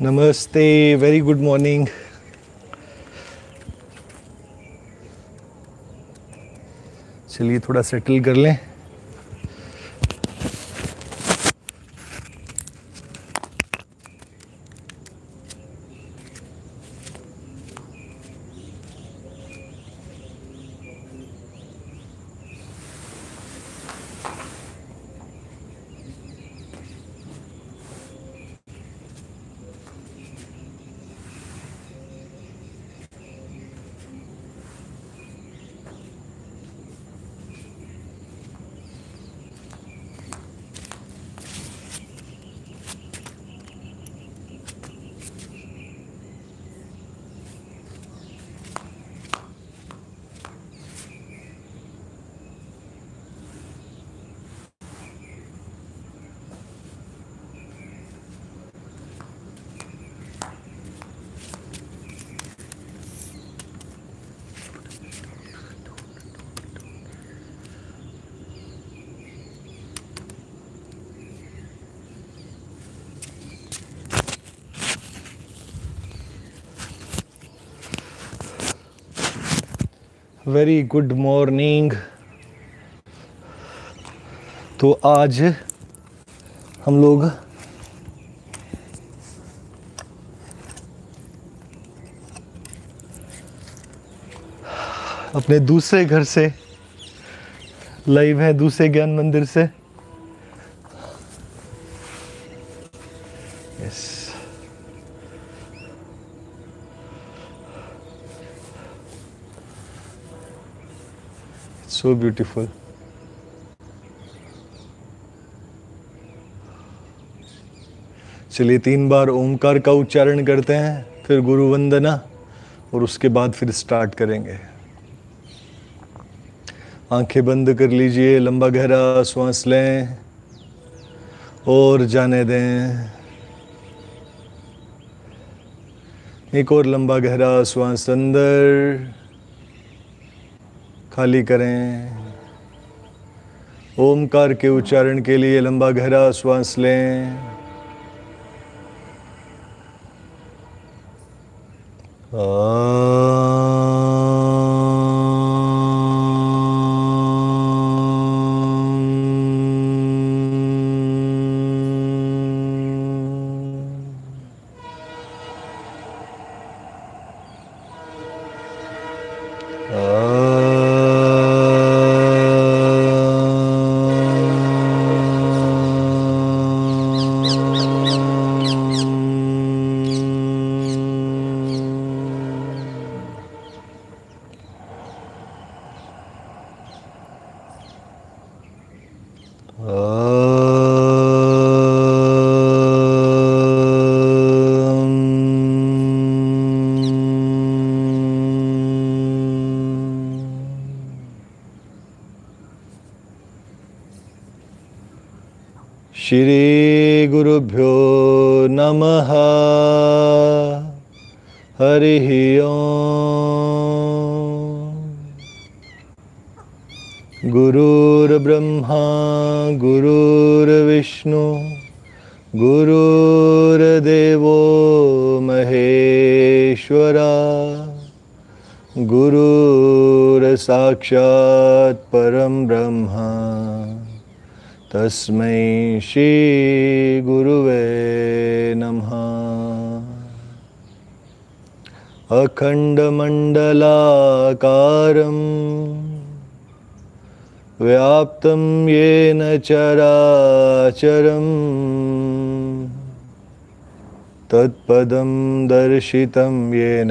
नमस्ते, very good morning. चलिए थोड़ा सेटल कर लें। Very good morning. तो आज हम लोग अपने दूसरे घर से लाइव हैं, दूसरे ज्ञान मंदिर से। Yes, so beautiful. चलिए 3 बार ओमकार का उच्चारण करते हैं, फिर गुरु वंदना, और उसके बाद फिर स्टार्ट करेंगे। आंखें बंद कर लीजिए, लंबा गहरा श्वास लें और जाने दें। एक और लंबा गहरा श्वास अंदर, खाली करें। ओमकार के उच्चारण के लिए लंबा गहरा श्वास लें। श्री गुरुभ्यो नमः। हरिः ओम्। गुरुर्ब्रह्मा गुरुर्विष्णु गुरुर्देवो महेश्वरा। गुरुर्साक्षात् परं ब्रह्म तस्मै श्री गुरुवे नमः। अखण्डमण्डलाकारं व्याप्तं येन चराचरं तत्पदं दर्शितं येन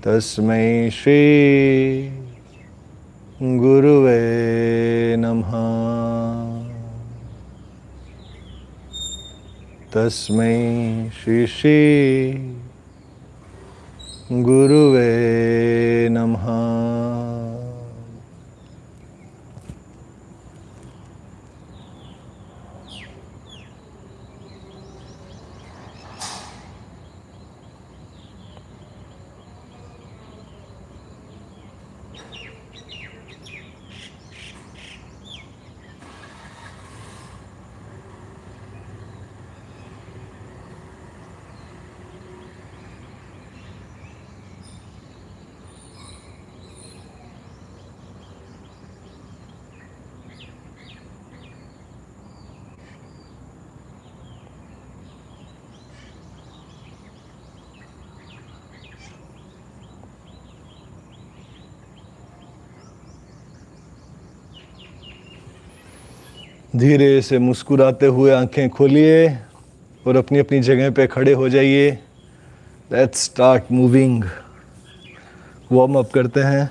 तस्मै श्री गुरुवे नमः। तस्मै श्री श्री गुरुवे नमः। धीरे से मुस्कुराते हुए आंखें खोलिए और अपनी अपनी जगह पे खड़े हो जाइए। Let's start moving. Warm up करते हैं।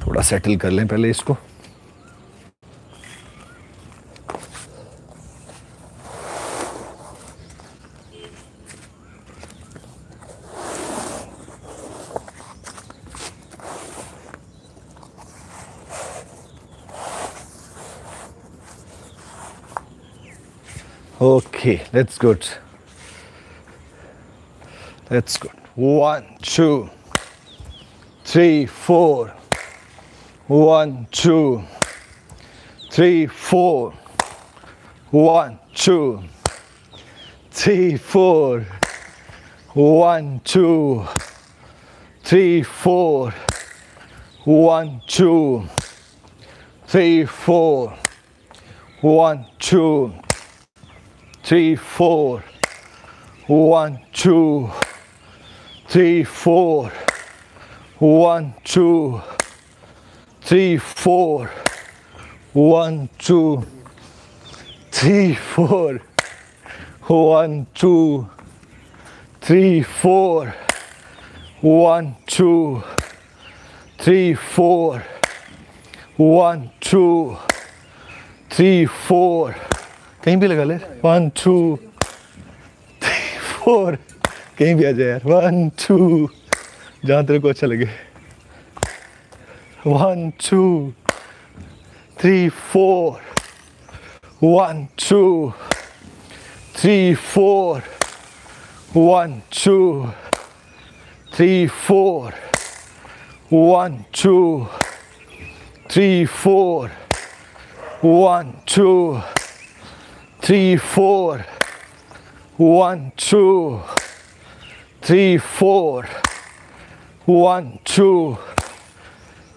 थोड़ा सेटल कर लें पहले इसको। Okay, that's good. That's good. 1, 2, 3, 4. 1, 2, 3, 4. 1, 2, 3, 4. 1, 2, 3, 4. 1, 2, 3, 4. 1, 2, 3, 4. 1, 2, 3, 4. 1, 2, 3, 4. 1, 2, 3, 4. 1, 2, 3, 4. 1, 2, 3, 4. 1, 2, 3, 4. कहीं भी लगा ले। 1, 2, 3, 4। कहीं भी आ जाए यार। 1, 2, जहाँ तेरे को अच्छा लगे। 1, 2, 3, 4. 1, 2, 3, 4. 1, 2, 3, 4. 1, 2, 3, 4. 1, 2, 3, 4. 1, 2, 3, 4. 1, 2,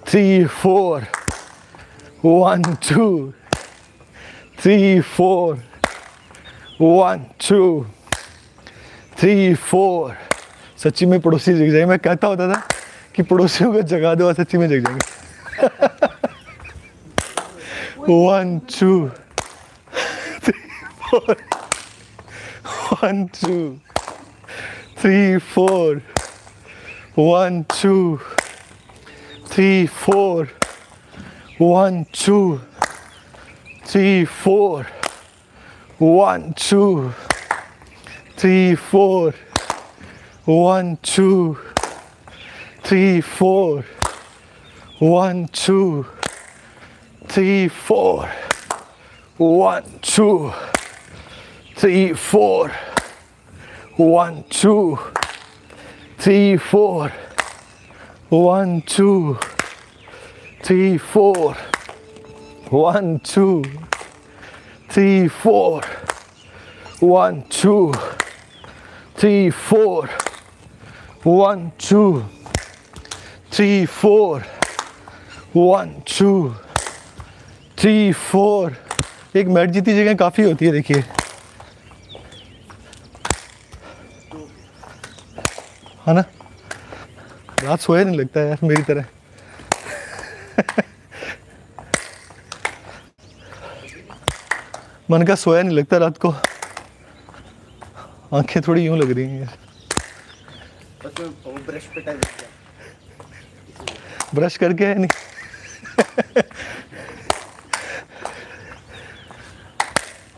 3, 4. 1, 2, 3, 4. 1, 2, 3, 4. सच्ची में पड़ोसी जग जाए। मैं कहता होता था कि पड़ोसियों को जगा दो और सच्ची में जग जाएंगे। 1, 2, 3, 4. 1, 2, 3, 4. 1, 2, 3, 4. 1, 2, 3, 4. 1, 2, 3, 4. 1, 2, 3, 4. 1, 2, 3, 4. 1, 2, 3, 4. 1, 2, 3, 4. 1, 2, 3, 4. 1, 2, 3, 4. 1, 2, 3, 4. 1, 2, 3, 4. 1, 2, 3, 4. एक मैट जीती जगह काफ़ी होती है। देखिए है ना। रात सोया नहीं लगता है यार मेरी तरह। मन का सोया नहीं लगता रात को। आंखें थोड़ी यूं लग रही हैं यार। ब्रश पे टाइम ब्रश करके है नहीं।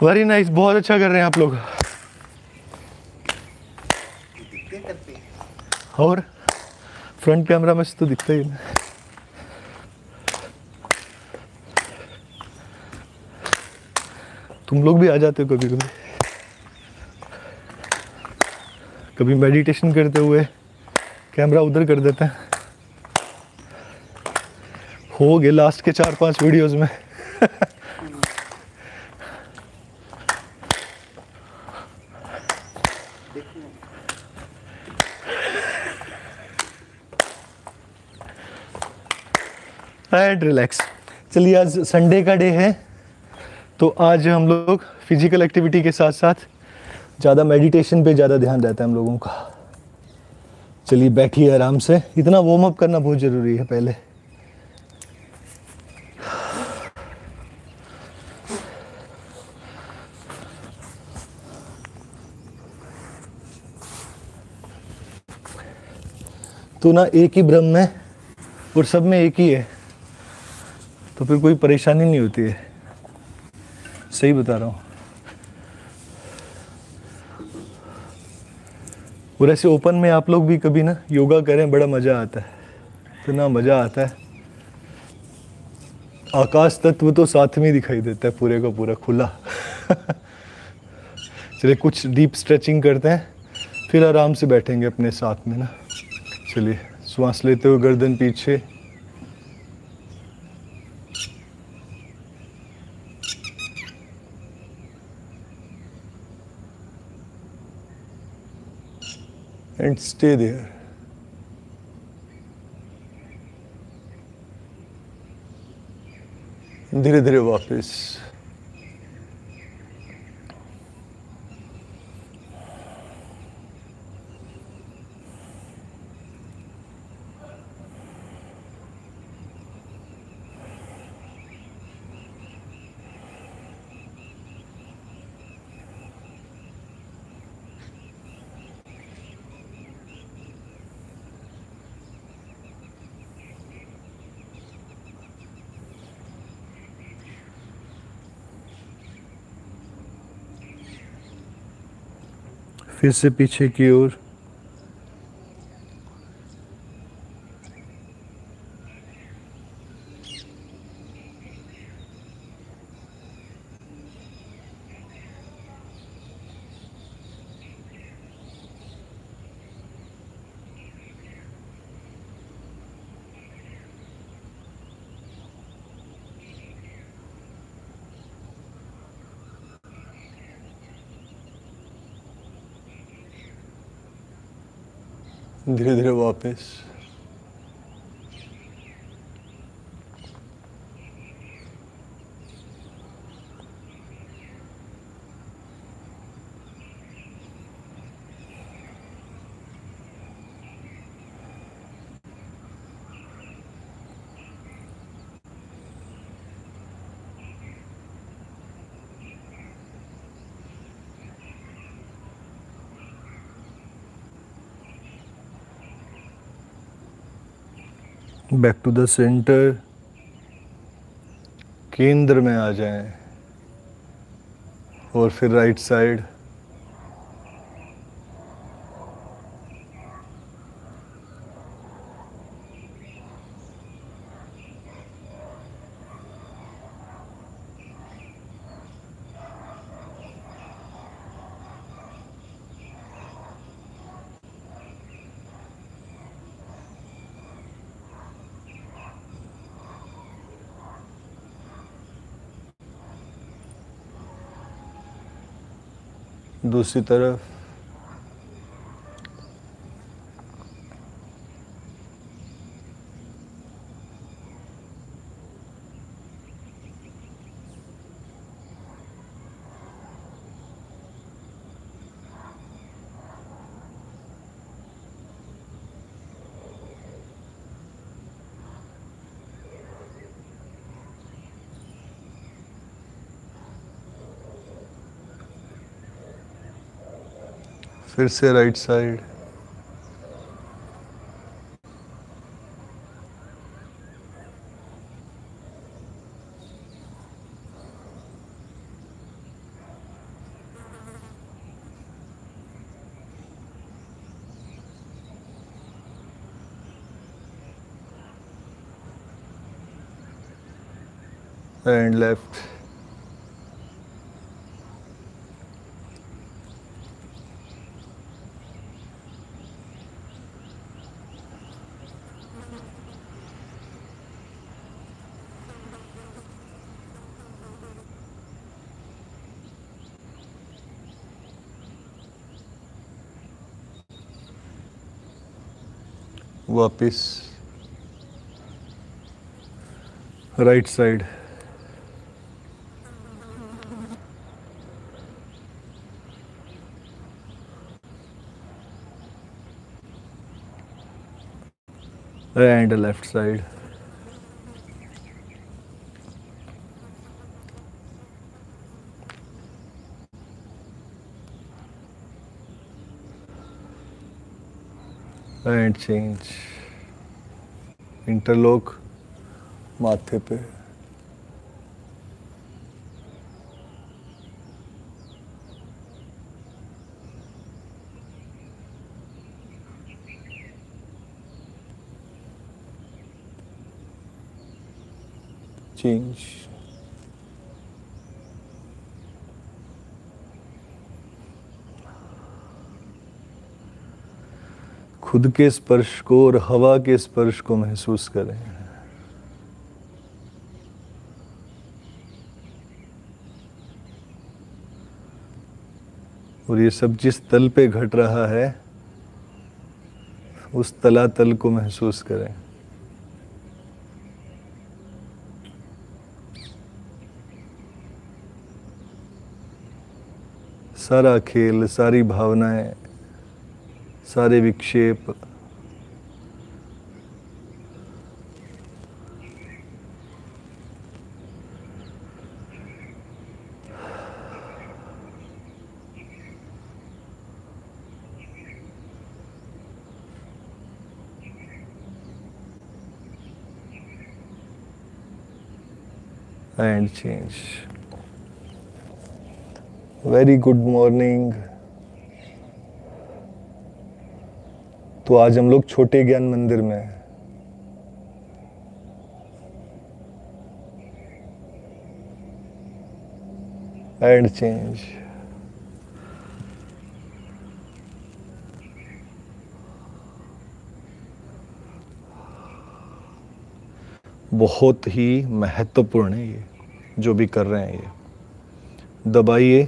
वेरी नाइस, बहुत अच्छा कर रहे हैं आप लोग। और फ्रंट कैमरा में से तो दिखता ही नहीं। तुम लोग भी आ जाते हो कभी कभी। कभी मेडिटेशन करते हुए कैमरा उधर कर देते हैं। हो गए लास्ट के 4-5 वीडियोस में। And relax. चलिए आज संडे का डे है, तो आज हम लोग फिजिकल एक्टिविटी के साथ साथ ज़्यादा मेडिटेशन पे ज़्यादा ध्यान रहता है हम लोगों का। चलिए बैठिए आराम से, इतना वार्म अप करना बहुत ज़रूरी है पहले। तो ना एक ही ब्रह्म है और सब में एक ही है, तो फिर कोई परेशानी नहीं होती है। सही बता रहा हूँ। और ऐसे ओपन में आप लोग भी कभी ना योगा करें, बड़ा मज़ा आता है, इतना मज़ा आता है। आकाश तत्व तो साथ में ही दिखाई देता है, पूरे का पूरा खुला। चलिए कुछ डीप स्ट्रेचिंग करते हैं, फिर आराम से बैठेंगे अपने साथ में ना। चलिए श्वास लेते हुए गर्दन पीछे, एंड स्टे देयर। धीरे धीरे वापस। फिर से पीछे की ओर। धीरे धीरे वापस। बैक टू द सेंटर, केंद्र में आ जाएं। और फिर राइट साइड। दूसरी तरफ। फिर से राइट साइड। And left. वापिस। Right side, and left side. And change. Interlock माथे पे, चेंज। खुद के स्पर्श को और हवा के स्पर्श को महसूस करें। और ये सब जिस तल पे घट रहा है उस तलातल को महसूस करें। सारा खेल, सारी भावनाएं, सारे विक्षेप and change. Very good morning. तो आज हम लोग छोटे ज्ञान मंदिर में हैं। And change. बहुत ही महत्वपूर्ण है ये जो भी कर रहे हैं। ये दबाइए।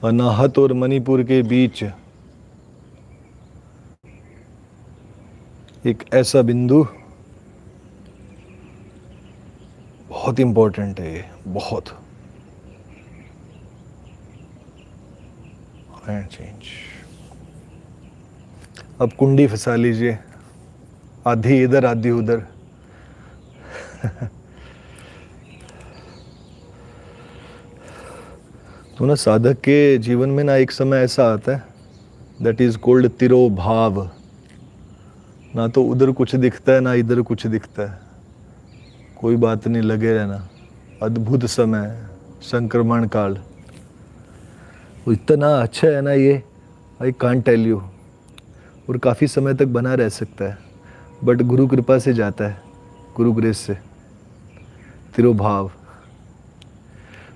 अनाहत और मणिपुर के बीच एक ऐसा बिंदु बहुत इंपॉर्टेंट है, ये बहुत। And change. अब कुंडी फंसा लीजिए, आधी इधर आधी उधर। तो ना साधक के जीवन में ना एक समय ऐसा आता है, दैट इज कॉल्ड तिरोभाव। ना तो उधर कुछ दिखता है ना इधर कुछ दिखता है, कोई बात नहीं, लगे रहना। अद्भुत समय, संक्रमण काल, वो इतना अच्छा है ना ये, आई कांट टेल यू। और काफ़ी समय तक बना रह सकता है, बट गुरु कृपा से जाता है, गुरु ग्रेस से। तिरोभाव।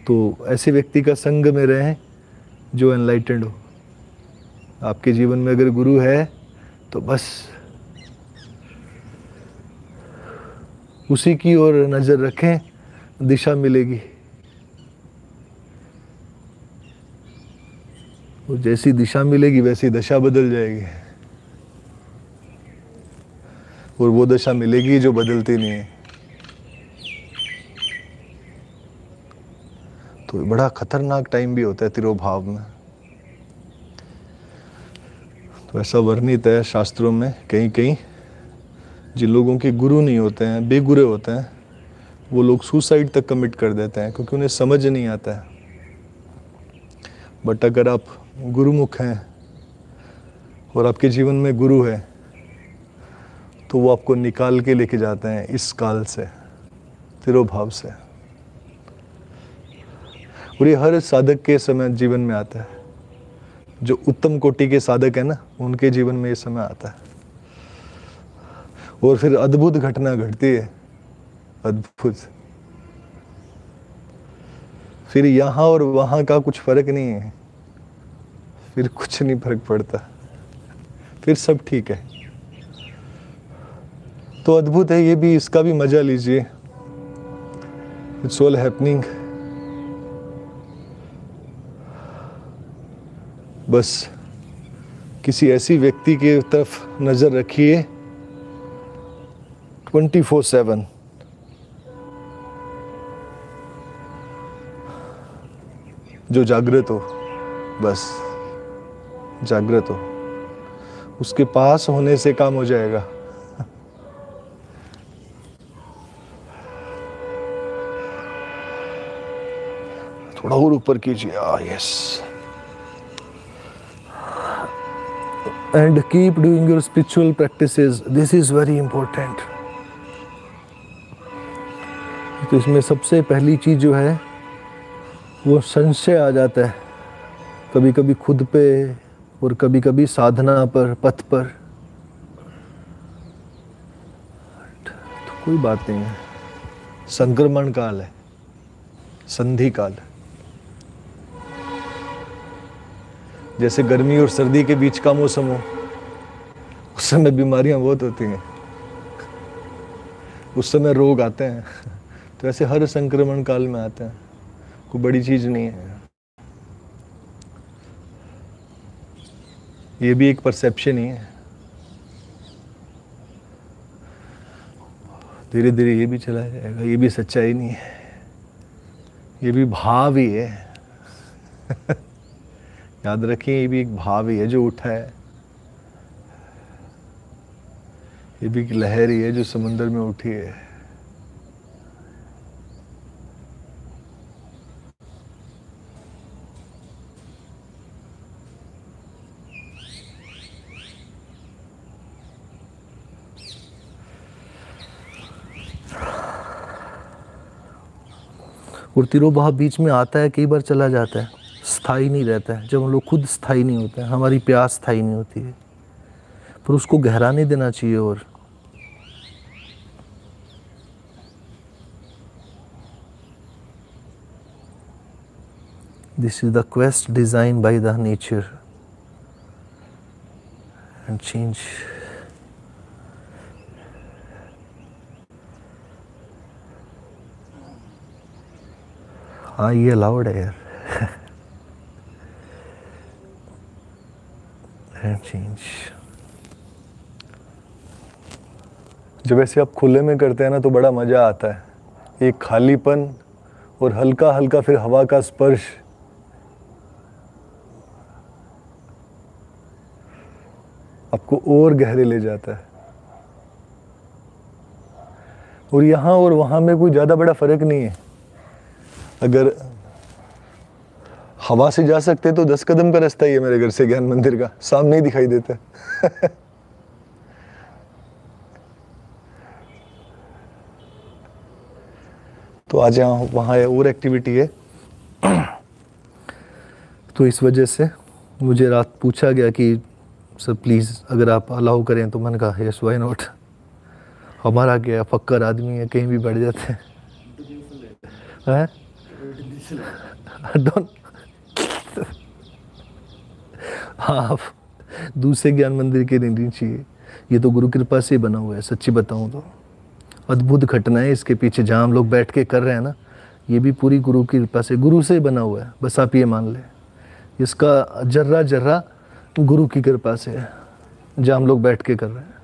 तो ऐसे व्यक्ति का संग में रहें जो एनलाइटेंड हो। आपके जीवन में अगर गुरु है तो बस उसी की ओर नजर रखें, दिशा मिलेगी। और जैसी दिशा मिलेगी वैसी दशा बदल जाएगी। और वो दशा मिलेगी जो बदलती नहीं है। तो बड़ा खतरनाक टाइम भी होता है तिरोभाव में। तो ऐसा वर्णित है शास्त्रों में कहीं कहीं, जिन लोगों के गुरु नहीं होते हैं, बेगुरे होते हैं, वो लोग सुसाइड तक कमिट कर देते हैं क्योंकि उन्हें समझ नहीं आता है। बट अगर आप गुरुमुख हैं और आपके जीवन में गुरु है तो वो आपको निकाल के लेके जाते हैं इस काल से, तिरोभाव से। और ये हर साधक के समय जीवन में आता है। जो उत्तम कोटि के साधक है ना, उनके जीवन में ये समय आता है। और फिर अद्भुत घटना घटती है, अद्भुत। फिर यहाँ और वहाँ का कुछ फर्क नहीं है, फिर कुछ नहीं फर्क पड़ता, फिर सब ठीक है। तो अद्भुत है ये भी, इसका भी मजा लीजिए। It's all happening. बस किसी ऐसी व्यक्ति की तरफ नजर रखिए 24/7 जो जागृत हो, बस जागृत हो, उसके पास होने से काम हो जाएगा। थोड़ा और ऊपर कीजिए, yes. And keep doing your spiritual practices, this is very important. तो इसमें सबसे पहली चीज जो है वो संशय आ जाता है, कभी कभी खुद पे और कभी कभी साधना पर, पथ पर। तो कोई बात नहीं है, संक्रमण काल है, संधि काल। जैसे गर्मी और सर्दी के बीच का मौसम हो, उस समय बीमारियां बहुत होती हैं, उस समय रोग आते हैं। तो ऐसे हर संक्रमण काल में आते हैं, कोई बड़ी चीज नहीं है। ये भी एक परसेप्शन ही है। धीरे धीरे ये भी चला जाएगा, ये भी सच्चाई नहीं है, ये भी भाव ही है। याद रखिए, ये भी एक भाव ही है जो उठा है, ये भी एक लहर ही है जो समुद्र में उठी है। और तिरोभाव बीच में आता है, कई बार चला जाता है, स्थायी नहीं रहता है। जब हम लोग खुद स्थायी नहीं होते हैं, हमारी प्यास स्थायी नहीं होती है, पर उसको गहराने देना चाहिए। और this is the quest design by the nature and change. हाँ, ये अलाउड है यार। And change. जब ऐसे आप खुले में करते हैं ना तो बड़ा मजा आता है। एक खालीपन और हल्का हल्का फिर हवा का स्पर्श, आपको और गहरे ले जाता है। और यहाँ और वहाँ में कोई ज़्यादा बड़ा फर्क नहीं है। अगर हवा से जा सकते तो 10 कदम का रास्ता ही है मेरे घर से ज्ञान मंदिर का, सामने ही दिखाई देता है। तो आज यहाँ वहाँ और एक्टिविटी है। तो इस वजह से मुझे रात पूछा गया कि सर प्लीज़ अगर आप अलाउ करें, तो मैंने कहा यस व्हाई नॉट। हमारा क्या, फक्कर आदमी है, कहीं भी बैठ जाते हैं। हाँ, दूसरे ज्ञान मंदिर के नहीं चाहिए, ये तो गुरु कृपा से बना हुआ है। सच्ची बताऊं तो अद्भुत घटना है इसके पीछे, जहाँ हम लोग बैठ के कर रहे हैं ना, ये भी पूरी गुरु की कृपा से, गुरु से बना हुआ है। बस आप ये मान लें, इसका जर्रा जर्रा गुरु की कृपा से है, जहाँ हम लोग बैठ के कर रहे हैं।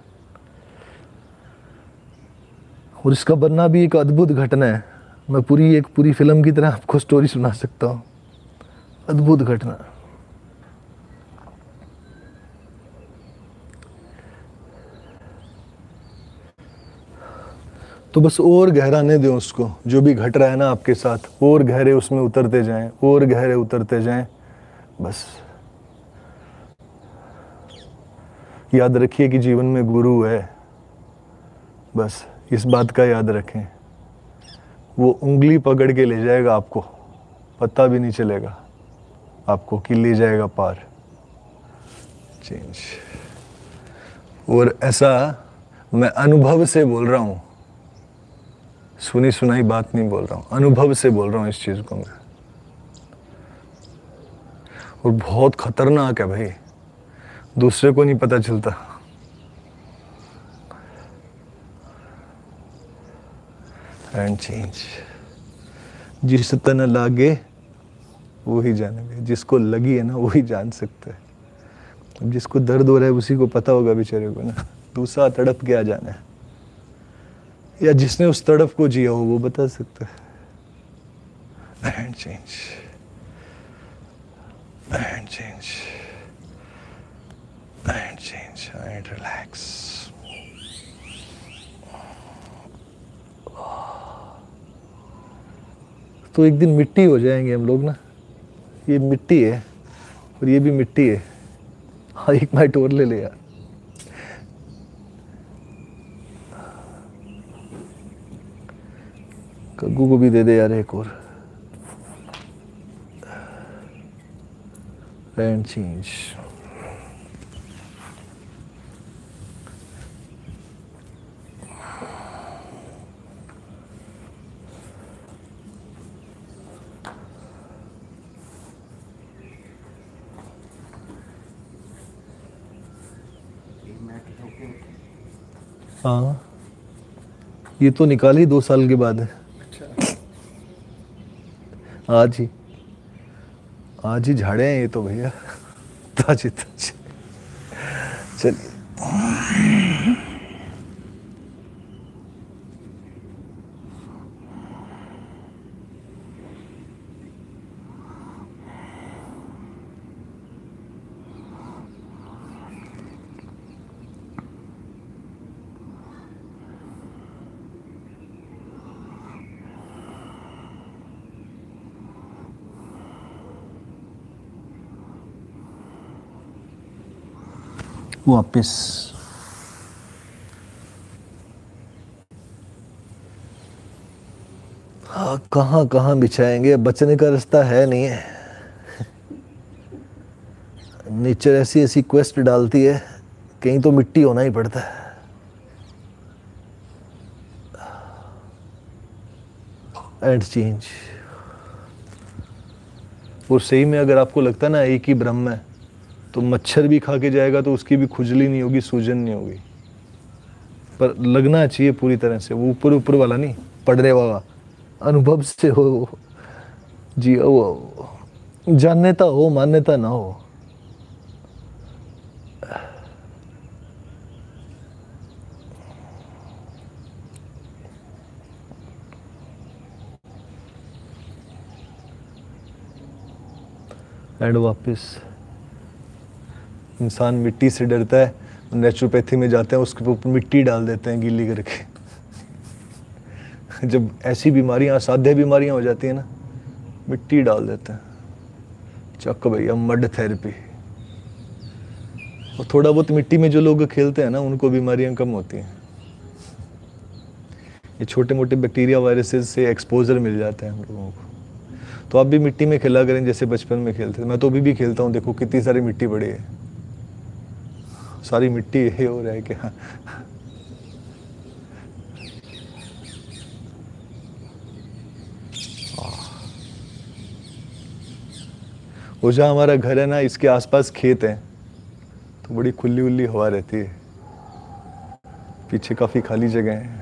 और इसका बनना भी एक अद्भुत घटना है। मैं एक पूरी फिल्म की तरह आपको स्टोरी सुना सकता हूँ। अद्भुत घटना। तो बस और गहराने दें उसको, जो भी घट रहा है ना आपके साथ, और गहरे उसमें उतरते जाएं, और गहरे उतरते जाएं। बस याद रखिए कि जीवन में गुरु है, बस इस बात का याद रखें। वो उंगली पकड़ के ले जाएगा आपको, पता भी नहीं चलेगा आपको कि ले जाएगा पार। चेंज। और ऐसा मैं अनुभव से बोल रहा हूँ, सुनी सुनाई बात नहीं बोल रहा हूँ, अनुभव से बोल रहा हूँ इस चीज़ को मैं। और बहुत खतरनाक है भाई, दूसरे को नहीं पता चलता। And change. जिस तन लागे वो ही जानेंगे, जिसको लगी है ना वो ही जान सकता है। अब जिसको दर्द हो रहा है उसी को पता होगा बेचारे को ना, दूसरा तड़प के आ जाना है, या जिसने उस तड़प को जिया हो वो बता सकता है। And change. and change and relax. तो एक दिन मिट्टी हो जाएंगे हम लोग ना, ये मिट्टी है और ये भी मिट्टी है। हाँ, एक माइट और ले ले यार। कग्गू को भी दे दे यार एक और। And change. हाँ, ये तो निकाली 2 साल के बाद है। आज ही झाड़े हैं ये तो भैया, ताजे ताजे। चलिए वापिस। हाँ, कहाँ कहाँ बिछाएंगे, बचने का रास्ता है नहीं है। नेचर ऐसी ऐसी क्वेस्ट डालती है, कहीं तो मिट्टी होना ही पड़ता है। And change. और सही में अगर आपको लगता है ना एक ही ब्रह्म है, तो मच्छर भी खा के जाएगा तो उसकी भी खुजली नहीं होगी, सूजन नहीं होगी। पर लगना चाहिए पूरी तरह से, वो ऊपर ऊपर वाला नहीं, पड़ने वाला अनुभव से हो जी। वो जाननेता हो, मान्यता ना हो। एंड वापस। इंसान मिट्टी से डरता है, नेचुरोपैथी में जाते हैं, उसके ऊपर मिट्टी डाल देते हैं गीली करके। जब ऐसी बीमारियां, असाध्य बीमारियां हो जाती है ना, मिट्टी डाल देते हैं। चक भैया, मड थेरेपी। और थोड़ा बहुत मिट्टी में जो लोग खेलते हैं ना, उनको बीमारियां कम होती हैं। ये छोटे मोटे बैक्टीरिया वायरसेस से एक्सपोजर मिल जाता है हम लोगों को। तो आप भी मिट्टी में खेला करें जैसे बचपन में खेलते थे। मैं तो अभी भी खेलता हूँ, देखो कितनी सारी मिट्टी पड़ी है, सारी मिट्टी ये हो रहा है क्या। वो जहाँ हमारा घर है ना, इसके आसपास खेत हैं, तो बड़ी खुली उल्ली हवा रहती है। पीछे काफी खाली जगह है।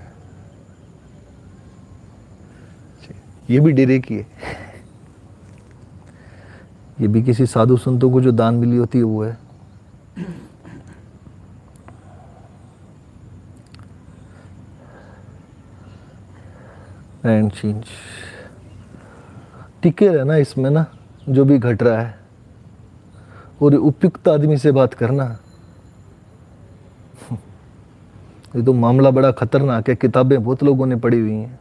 ये भी डेरे की है। ये भी किसी साधु संतों को जो दान मिली होती है वो है। And change. टिके रहना इसमें ना, जो भी घट रहा है, और उपयुक्त आदमी से बात करना। ये तो मामला बड़ा खतरनाक है। किताबें बहुत लोगों ने पढ़ी हुई हैं,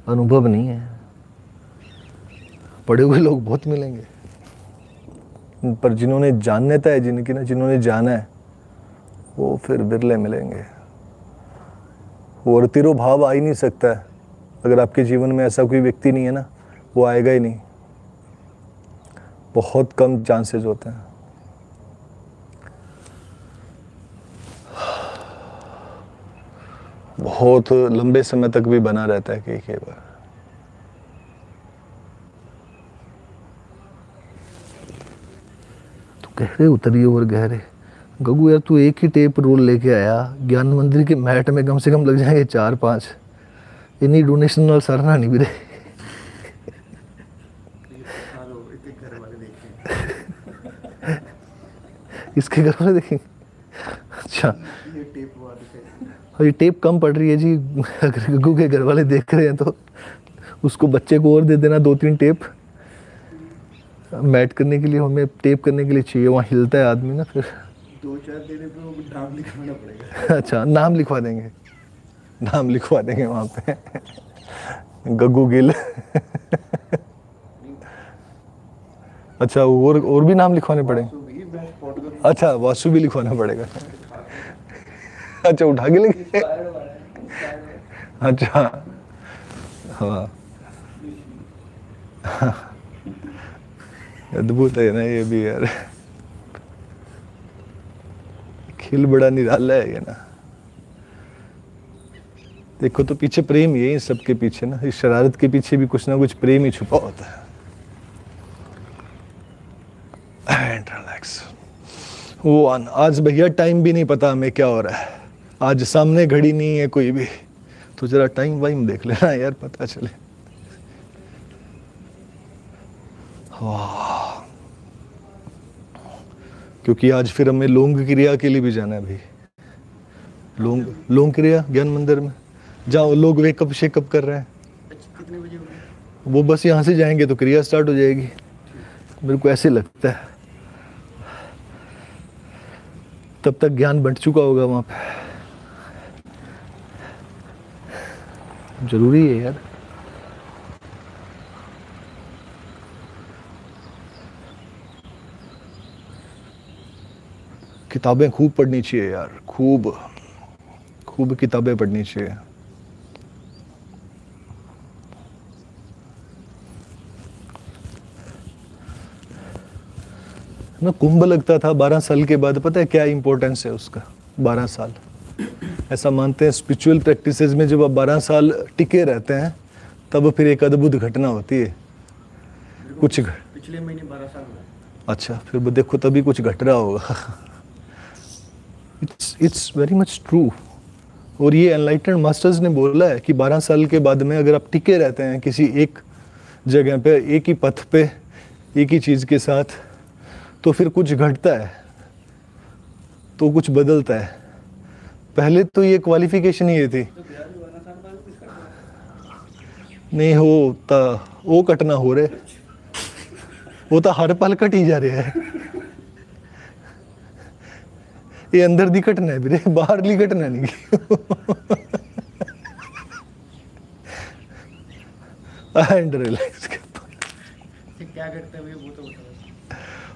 अनुभव नहीं है। पढ़े हुए लोग बहुत मिलेंगे, पर जिन्होंने जानता है, जिन्होंने जाना है, वो फिर बिरले मिलेंगे। वो तिरोभाव आ ही नहीं सकता है अगर आपके जीवन में ऐसा कोई व्यक्ति नहीं है ना, वो आएगा ही नहीं। बहुत कम चांसेस होते हैं। बहुत लंबे समय तक भी बना रहता है कई बार। तो गहरे उतरिए और गहरे। गगू यार, तू एक ही टेप रोल लेके आया, ज्ञान मंदिर के मैट में कम से कम लग जाएंगे 4-5। इन्हीं डोनेशन नाल सरना नहीं भी रहे। इसके घर वाले देखेंगे। अच्छा, ये टेप कम पड़ रही है जी। अगर गगू के घर वाले देख रहे हैं तो उसको, बच्चे को और दे देना 2-3 टेप। मैट करने के लिए हमें टेप करने के लिए चाहिए, वहाँ हिलता है आदमी ना फिर। 2-4 देने पे वो नाम लिखवाना पड़ेगा। अच्छा, नाम लिखवा देंगे, नाम लिखवा देंगे वहाँ पे गग्गू गिल। अच्छा, और भी नाम लिखवाने पड़ेंगे। अच्छा, वासु भी लिखवाना पड़ेगा। अच्छा, उठा के लेंगे। अच्छा, हाँ, अद्भुत है ना ये भी यार, खिल बड़ा निराला है ये ना। देखो तो पीछे प्रेम ही है इन सबके पीछे ना, इस शरारत के पीछे भी कुछ ना कुछ प्रेम ही छुपा होता है। And relax. वो आज भैया टाइम भी नहीं पता हमें क्या हो रहा है, आज सामने घड़ी नहीं है कोई भी, तो जरा टाइम वाइम देख लेना यार, पता चले। वाह, क्योंकि आज फिर हमें लोंग क्रिया के लिए भी जाना है भाई। लोंग क्रिया ज्ञान मंदिर में, जहाँ लोग वेकअप शेकअप कर रहे हैं। कितने बजे होगा? वो बस यहाँ से जाएंगे तो क्रिया स्टार्ट हो जाएगी, मेरे को ऐसे लगता है। तब तक ज्ञान बंट चुका होगा वहाँ पे। जरूरी है यार। किताबें खूब पढ़नी चाहिए यार, खूब खूब किताबें पढ़नी चाहिए। ना कुंभ लगता था 12 साल के बाद, पता है क्या इंपॉर्टेंस है उसका? 12 साल ऐसा मानते हैं स्पिरिचुअल प्रैक्टिसेस में, जब आप 12 साल टिके रहते हैं तब फिर एक अद्भुत घटना होती है। कुछ पिछले महीने 12 साल हुआ। अच्छा, फिर वो देखो तभी कुछ घट रहा होगा। It's very much true. और ये एनलाइटेंड मास्टर्स ने बोला है कि 12 साल के बाद में अगर आप टिके रहते हैं किसी एक जगह पे, एक ही पथ पे, एक ही चीज़ के साथ, तो फिर कुछ घटता है, तो कुछ बदलता है। पहले तो ये क्वालिफिकेशन ही ये थी। नहीं होता वो कटना हो रहे, वो तो हर पल कट ही जा रहा है। ये अंदर दी कटना है ਵੀਰੇ, बाहरली कटना नहीं। And relax. क्या करते हुए वो तो बताओ।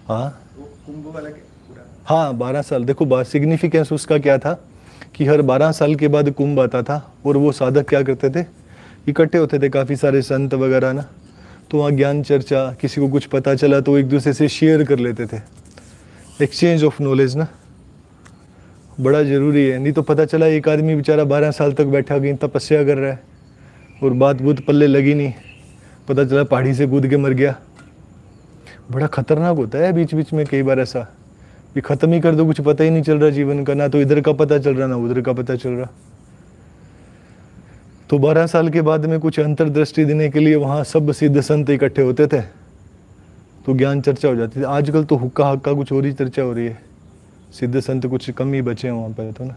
हाँ, वो कुंभ वाला पूरा। हाँ 12 साल। देखो बात सिग्निफिकेंस उसका क्या था कि हर 12 साल के बाद कुंभ आता था, और वो साधक क्या करते थे, इकट्ठे होते थे काफ़ी सारे संत वगैरह ना, तो वहाँ ज्ञान चर्चा, किसी को कुछ पता चला तो एक दूसरे से शेयर कर लेते थे। एक्सचेंज ऑफ नॉलेज ना बड़ा ज़रूरी है। नहीं तो पता चला एक आदमी बेचारा 12 साल तक बैठा कहीं तपस्या कर रहा है और बात बूत पल्ले लगी नहीं, पता चला पहाड़ी से कूद के मर गया। बड़ा खतरनाक होता है बीच बीच में कई बार ऐसा कि ख़त्म ही कर दो, कुछ पता ही नहीं चल रहा जीवन का, ना तो इधर का पता चल रहा ना उधर का पता चल रहा। तो 12 साल के बाद में कुछ अंतर्दृष्टि देने के लिए वहाँ सब सिद्ध संत इकट्ठे होते थे, तो ज्ञान चर्चा हो जाती थी। आजकल तो हुक्का हक्का कुछ और ही चर्चा हो रही है, सिद्ध संत कुछ कम ही बचे हैं वहाँ पर तो ना।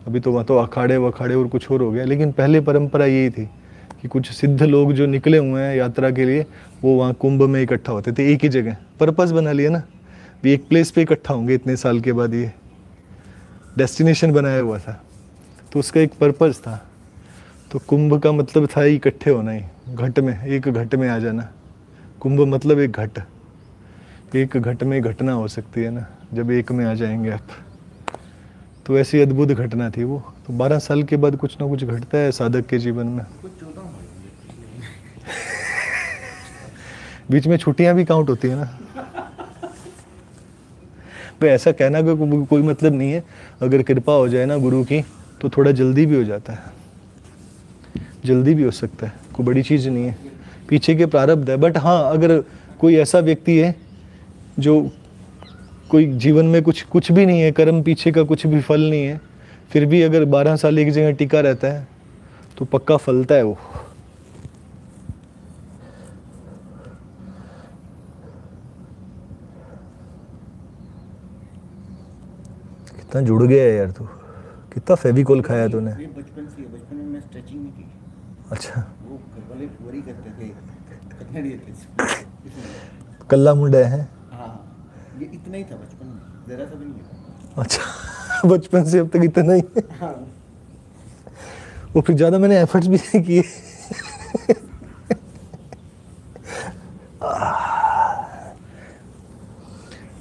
अभी तो वहाँ तो अखाड़े वखाड़े और कुछ और हो गया, लेकिन पहले परंपरा यही थी कि कुछ सिद्ध लोग जो निकले हुए हैं यात्रा के लिए, वो वहाँ कुंभ में इकट्ठा होते थे। एक ही जगह पर्पस बना लिया ना, भी एक प्लेस पे इकट्ठा होंगे इतने साल के बाद, ये डेस्टिनेशन बनाया हुआ था, तो उसका एक पर्पस था। तो कुंभ का मतलब था इकट्ठे होना ही, घट में, एक घट में आ जाना। कुंभ मतलब एक घट, एक घट में घटना हो सकती है ना जब एक में आ जाएंगे आप। तो ऐसी अद्भुत घटना थी वो। तो 12 साल के बाद कुछ ना कुछ घटता है साधक के जीवन में। बीच में छुट्टियां भी काउंट होती है ना। तो ऐसा कहना का कोई मतलब नहीं है, अगर कृपा हो जाए ना गुरु की तो थोड़ा जल्दी भी हो जाता है, जल्दी भी हो सकता है, कोई बड़ी चीज़ नहीं है, पीछे के प्रारब्ध है। बट हाँ, अगर कोई ऐसा व्यक्ति है जो कोई जीवन में कुछ भी नहीं है, कर्म पीछे का कुछ भी फल नहीं है, फिर भी अगर 12 साल एक जगह टिका रहता है तो पक्का फलता है वो। कितना जुड़ गया है यार तू, कितना फेविकोल खाया तूने। ये बचपन से, बचपन में मैं स्ट्रेचिंग नहीं की। अच्छा, वो घर वाले वरी करते थे, करने नहीं देते। कल्ला मुंडा है। हाँ, ये इतना ही था बचपन में, जरा सा भी नहीं था। अच्छा बचपन से अब तक इतना ही है। हाँ। वो फिर ज़्यादा मैंने एफर्ट्स भी नहीं किए।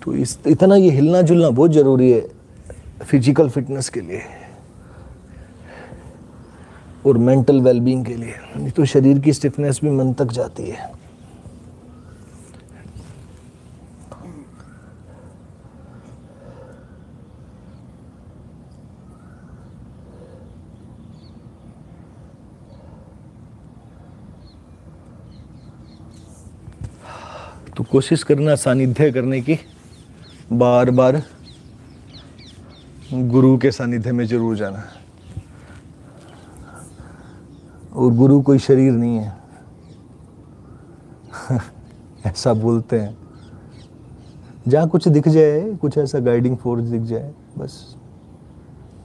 तो इतना ये हिलना जुलना बहुत ज़रूरी है फिजिकल फिटनेस के लिए और मेंटल वेलबींग के लिए। नहीं तो शरीर की स्टिफनेस भी मन तक जाती है। तो कोशिश करना सानिध्य करने की, बार बार गुरु के सानिध्य में जरूर जाना। और गुरु कोई शरीर नहीं है ऐसा बोलते हैं। जहाँ कुछ दिख जाए, कुछ ऐसा गाइडिंग फोर्स दिख जाए, बस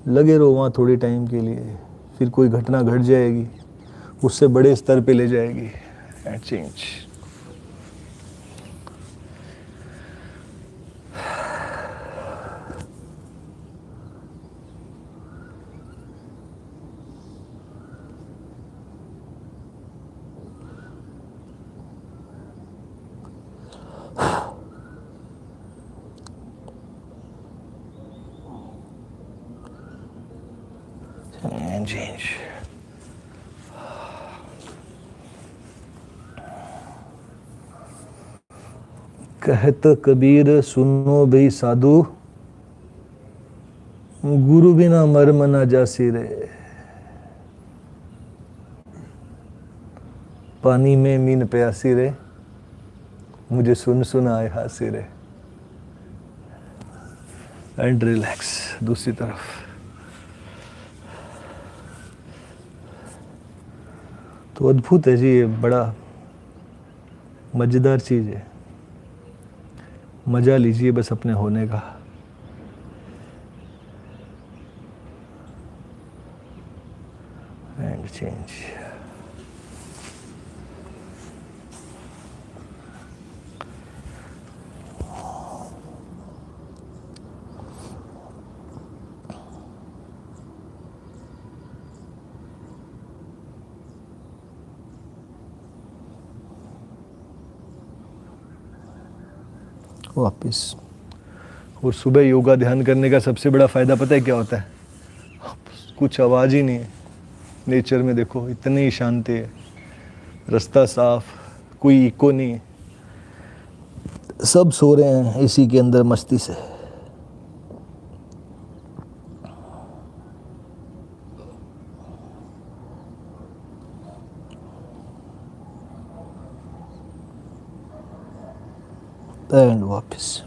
लगे रहो वहाँ थोड़े टाइम के लिए, फिर कोई घटना घट जाएगी, उससे बड़े स्तर पे ले जाएगी एंड चेंज। And change. कहत कबीर सुनो भई साधु, गुरु बिना मर्म न जासी रे। पानी में मीन प्यासी रे, मुझे सुन सुन आए हासी रे। And relax. दूसरी तरफ तो अद्भुत है जी, ये बड़ा मज़ेदार चीज़ है। मज़ा लीजिए बस अपने होने का। And change. वापिस। और सुबह योगा ध्यान करने का सबसे बड़ा फ़ायदा पता है क्या होता है? कुछ आवाज़ ही नहीं है। नेचर में देखो इतनी शांति है, रास्ता साफ, कोई इको नहीं है, सब सो रहे हैं इसी के अंदर मस्ती से। एंड वापस।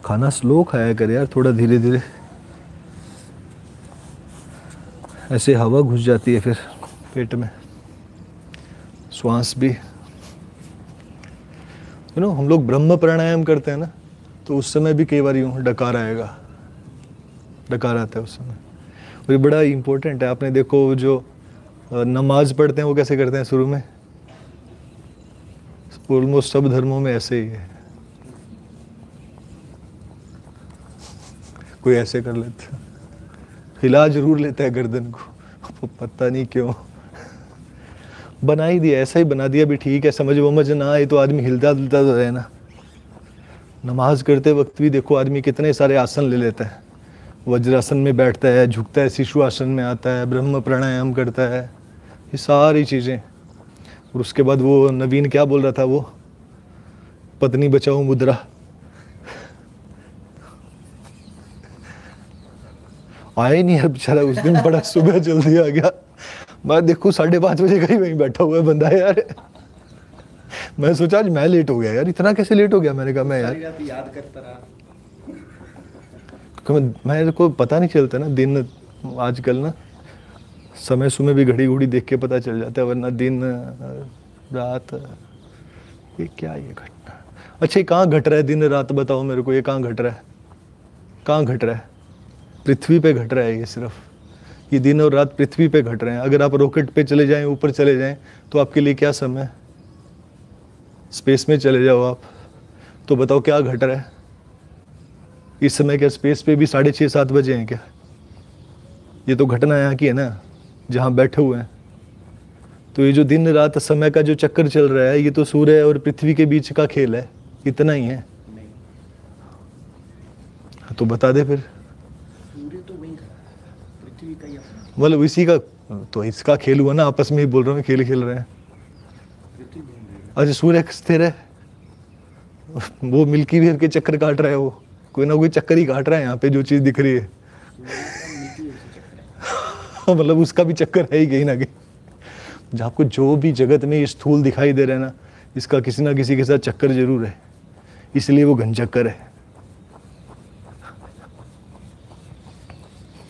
खाना स्लो खाया कर यार, थोड़ा धीरे धीरे, ऐसे हवा घुस जाती है फिर पेट में, श्वास भी। हम लोग ब्रह्म प्राणायाम करते हैं ना, तो उस समय भी कई बार यूँ डकार आएगा, डकार आता है उस समय। और ये बड़ा इम्पोर्टेंट है। आपने देखो जो नमाज पढ़ते हैं वो कैसे करते हैं शुरू में, ऑलमोस्ट सब धर्मों में ऐसे ही है। कोई ऐसे कर लेता है, हिला जरूर लेता है गर्दन को, वो पता नहीं क्यों बना ही दिया, ऐसा ही बना दिया भी ठीक है। समझ वमझ ना आए तो आदमी हिलता जुलता तो रहे ना। नमाज करते वक्त भी देखो आदमी कितने सारे आसन ले लेता है, वज्रासन में बैठता है, झुकता है, शिशु आसन में आता है, ब्रह्म प्राणायाम करता है, ये सारी चीज़ें। और उसके बाद वो नवीन क्या बोल रहा था, वो पत्नी बचाओ मुद्रा, आया ही नहीं यार बेचारा उस दिन, बड़ा सुबह जल्दी आ गया। मैं देखूँ 5:30 बजे कहीं वहीं बैठा हुआ है बंदा यार। मैं सोचा आज मैं लेट हो गया यार, इतना कैसे लेट हो गया। मैंने कहा मैं यार याद करता रहा, मेरे को पता नहीं चलता ना दिन, आजकल ना समय सुबह भी घड़ी घड़ी देख के पता चल जाता है, वरना दिन रात ये क्या ये घटना। अच्छा ये कहाँ घट रहा है दिन रात, बताओ मेरे को, ये कहाँ घट रहा है, कहाँ घट रहा है? पृथ्वी पे घट रहा है ये सिर्फ, ये दिन और रात पृथ्वी पे घट रहे हैं। अगर आप रॉकेट पे चले जाएं, ऊपर चले जाएं, तो आपके लिए क्या समय, स्पेस में चले जाओ आप, तो बताओ क्या घट रहा है इस समय? क्या स्पेस पे भी 6:30-7 बजे हैं क्या? ये तो घटना यहाँ की है ना, जहाँ बैठे हुए हैं। तो ये जो दिन रात समय का जो चक्कर चल रहा है, ये तो सूर्य और पृथ्वी के बीच का खेल है, इतना ही है। नहीं, तो बता दे फिर। सूर्य तो वही खड़ा है, पृथ्वी का ही अपना, मतलब इसी का तो इसका खेल हुआ ना, आपस में ही बोल रहा हूँ, खेल खेल रहे हैं। पृथ्वी घूम रही है। अच्छा, सूर्य स्थिर है, वो मिल्की वे के चक्कर काट रहा है, वो कोई ना कोई चक्कर ही काट रहा है यहाँ पे, जो चीज़ दिख रही है। सूर्य का मिल्की वे से चक्कर है। मतलब उसका भी चक्कर है ही कहीं ना कहीं। जहाँ आपको जो भी जगत में ये स्थूल दिखाई दे रहा है ना, इसका किसी ना किसी के साथ चक्कर जरूर है, इसलिए वो घन चक्कर है।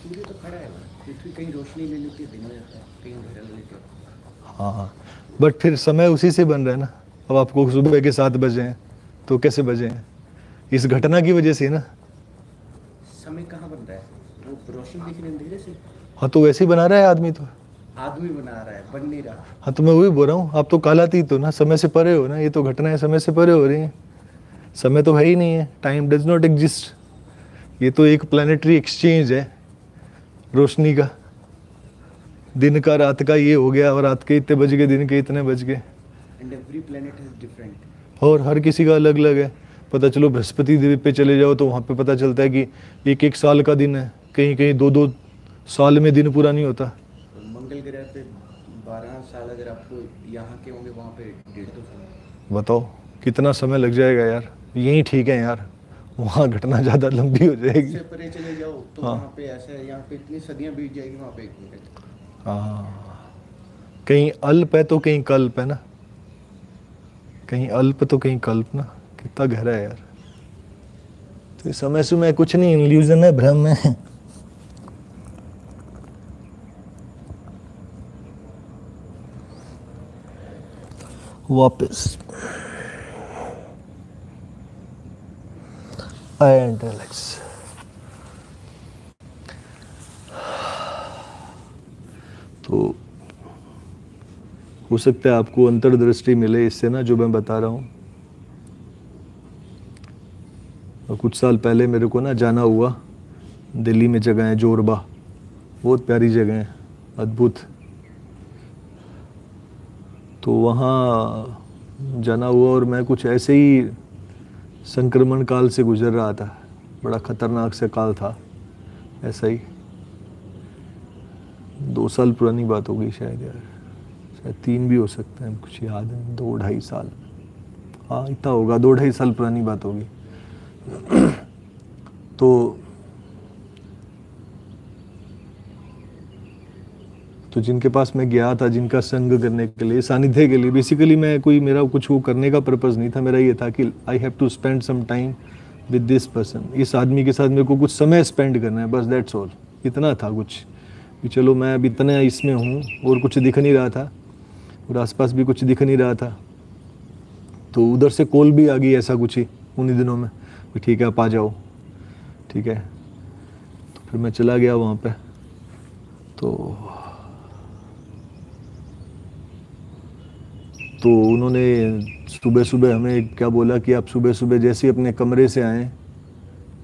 सूर्य तो खड़ा है, पृथ्वी कहीं रोशनी ले लेती है, दिन में रहता है, कहीं अंधेरा ले लेती है। हाँ, बट फिर समय उसी से बन रहा है ना। अब आपको सुबह के 7 बजे हैं, तो कैसे बजे हैं? इस घटना की वजह से ना। समय कहाँ बन रहा है? वो रोशनी दिख रही है अंधेरे से। हाँ, तो वैसे ही बना रहा है आदमी तो। आदमी बना रहा है, बन नहीं रहा। हाँ, तो मैं वही बोल रहा हूँ, आप तो कालातीत हो ना, समय से परे हो ना। ये तो घटनाएं समय से परे हो रही हैं, समय तो है ही नहीं है, टाइम डज नॉट एग्जिस्ट। ये तो एक प्लानिटरी एक्सचेंज है रोशनी का। दिन का रात का ये हो गया, और रात के इतने बज गए, दिन के इतने बज गए। And every planet is different. और हर किसी का अलग अलग है। पता चलो बृहस्पति द्वीप पे चले जाओ तो वहाँ पे पता चलता है कि 1-1 साल का दिन है, कहीं कहीं 2-2 साल में दिन पूरा नहीं होता। मंगल ग्रह पे 12 साल अगर आपको यहाँ के होंगे, वहाँ पे 1.5-2 साल। बताओ कितना समय लग जाएगा यार। यही ठीक है यार, वहाँ घटना ज़्यादा लंबी हो जाएगी। इससे परे चले जाओ तो हाँ। वहाँ पे ऐसा है, यहाँ पे इतनी सदियाँ बीत जाएगी, वहाँ पे 1 मिनट। हाँ, कहीं अल्प है तो कहीं कल्प है ना, कहीं अल्प तो कहीं कल्प ना। कितना गहरा है यार। तो समय समय कुछ नहीं, इल्यूजन है, भ्रम है। वापस एंड रिलैक्स। तो हो सकता है आपको अंतर्दृष्टि मिले इससे ना, जो मैं बता रहा हूँ। और कुछ साल पहले मेरे को ना जाना हुआ, दिल्ली में जगह है जोरबा, बहुत प्यारी जगह है, अद्भुत। तो वहाँ जाना हुआ, और मैं कुछ ऐसे ही संक्रमण काल से गुजर रहा था, बड़ा खतरनाक से काल था। ऐसा ही 2 साल पुरानी बात होगी शायद यार, शायद 3 भी हो सकता है, कुछ याद है, 2-2.5 साल। हाँ, इतना होगा, 2-2.5 साल पुरानी बात होगी। तो जिनके पास मैं गया था, जिनका संग करने के लिए, सानिध्य के लिए, बेसिकली मैं कोई, मेरा कुछ वो करने का पर्पज़ नहीं था। मेरा ये था कि I have to spend some time with this person. इस आदमी के साथ मेरे को कुछ समय स्पेंड करना है, बस दैट्स ऑल। इतना था कुछ कि चलो मैं अब इतना इसमें हूँ, और कुछ दिख नहीं रहा था, और आसपास भी कुछ दिख नहीं रहा था। तो उधर से कॉल भी आ गई, ऐसा कुछ ही उन्हीं दिनों में, ठीक है आप आ जाओ, ठीक है। तो फिर मैं चला गया वहाँ पे। तो उन्होंने सुबह सुबह हमें क्या बोला कि आप सुबह सुबह जैसे ही अपने कमरे से आएँ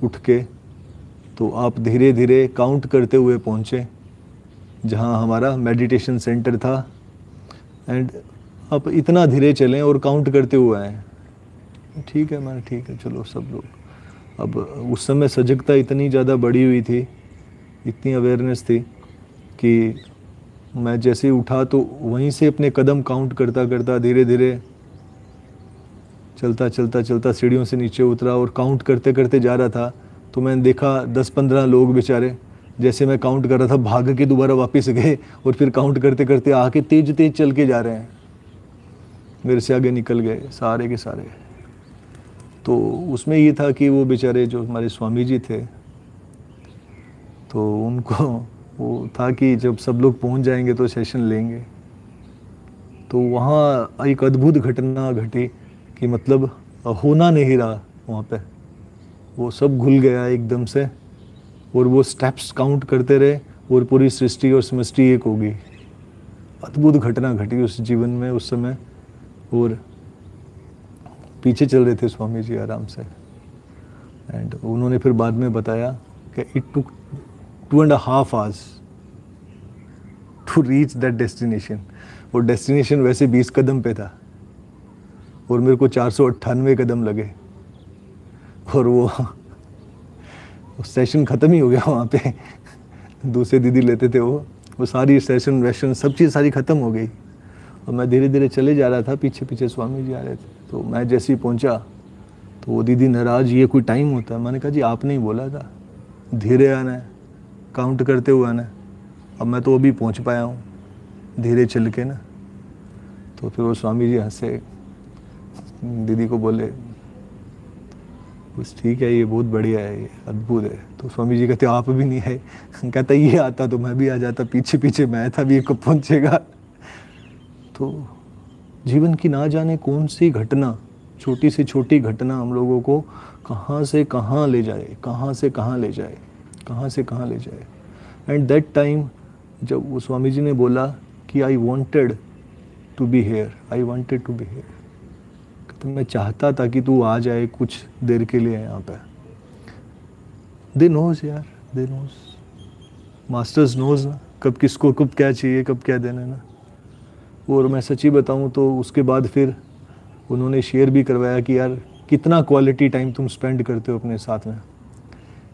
उठ के, तो आप धीरे धीरे काउंट करते हुए पहुँचे जहाँ हमारा मेडिटेशन सेंटर था, एंड आप इतना धीरे चलें और काउंट करते हुए आएँ। ठीक है, मैंने ठीक है, चलो सब लोग। अब उस समय सजगता इतनी ज़्यादा बढ़ी हुई थी, इतनी अवेयरनेस थी कि मैं जैसे ही उठा तो वहीं से अपने कदम काउंट करता करता धीरे धीरे चलता चलता चलता सीढ़ियों से नीचे उतरा, और काउंट करते करते जा रहा था। तो मैंने देखा 10-15 लोग बेचारे, जैसे मैं काउंट कर रहा था भाग के दोबारा वापस गए, और फिर काउंट करते करते आके तेज तेज चल के जा रहे हैं, मेरे से आगे निकल गए सारे के सारे। तो उसमें ये था कि वो बेचारे जो हमारे स्वामी जी थे, तो उनको वो था कि जब सब लोग पहुंच जाएंगे तो सेशन लेंगे। तो वहाँ एक अद्भुत घटना घटी कि मतलब होना नहीं रहा वहाँ पे, वो सब घुल गया एकदम से, और वो स्टेप्स काउंट करते रहे, और पूरी सृष्टि और समष्टि एक हो गई। अद्भुत घटना घटी उस जीवन में उस समय। और पीछे चल रहे थे स्वामी जी आराम से। एंड उन्होंने फिर बाद में बताया कि it took 2.5 hours to reach that destination. वो डेस्टिनेशन वैसे 20 कदम पे था और मेरे को 498 कदम लगे, और वो सेशन ख़त्म ही हो गया वहाँ पे। दूसरे दीदी लेते थे वो सारी सेशन वेशन सब चीज़ सारी ख़त्म हो गई, और मैं धीरे धीरे चले जा रहा था, पीछे पीछे स्वामी जी आ रहे थे। तो मैं जैसे ही पहुँचा तो वो दीदी नाराज़, ये कोई टाइम होता है? मैंने कहा जी आपने ही बोला था धीरे आना है, काउंट करते हुए आना है। अब मैं तो अभी पहुँच पाया हूँ धीरे चल के ना। तो फिर वो स्वामी जी हंसे, दीदी को बोले बस ठीक है, ये बहुत बढ़िया है, ये अद्भुत है। तो स्वामी जी कहते आप भी नहीं है? कहता ये आता तो मैं भी आ जाता, पीछे पीछे मैं था, भी ये कब पहुँचेगा। तो जीवन की ना जाने कौन सी घटना, छोटी से छोटी घटना हम लोगों को कहाँ से कहाँ ले जाए, कहाँ से कहाँ ले जाए, कहाँ से कहाँ ले जाए। एंड दैट टाइम जब वो स्वामी जी ने बोला कि I wanted to be here, I wanted to be here, तो मैं चाहता था कि तू आ जाए कुछ देर के लिए यहाँ पे। दे नोज यार, दे नोज, मास्टर्स नोज ना, कब किसको कब क्या चाहिए, कब क्या देना ना। और मैं सच्ची बताऊँ तो उसके बाद फिर उन्होंने शेयर भी करवाया कि यार कितना क्वालिटी टाइम तुम स्पेंड करते हो अपने साथ में।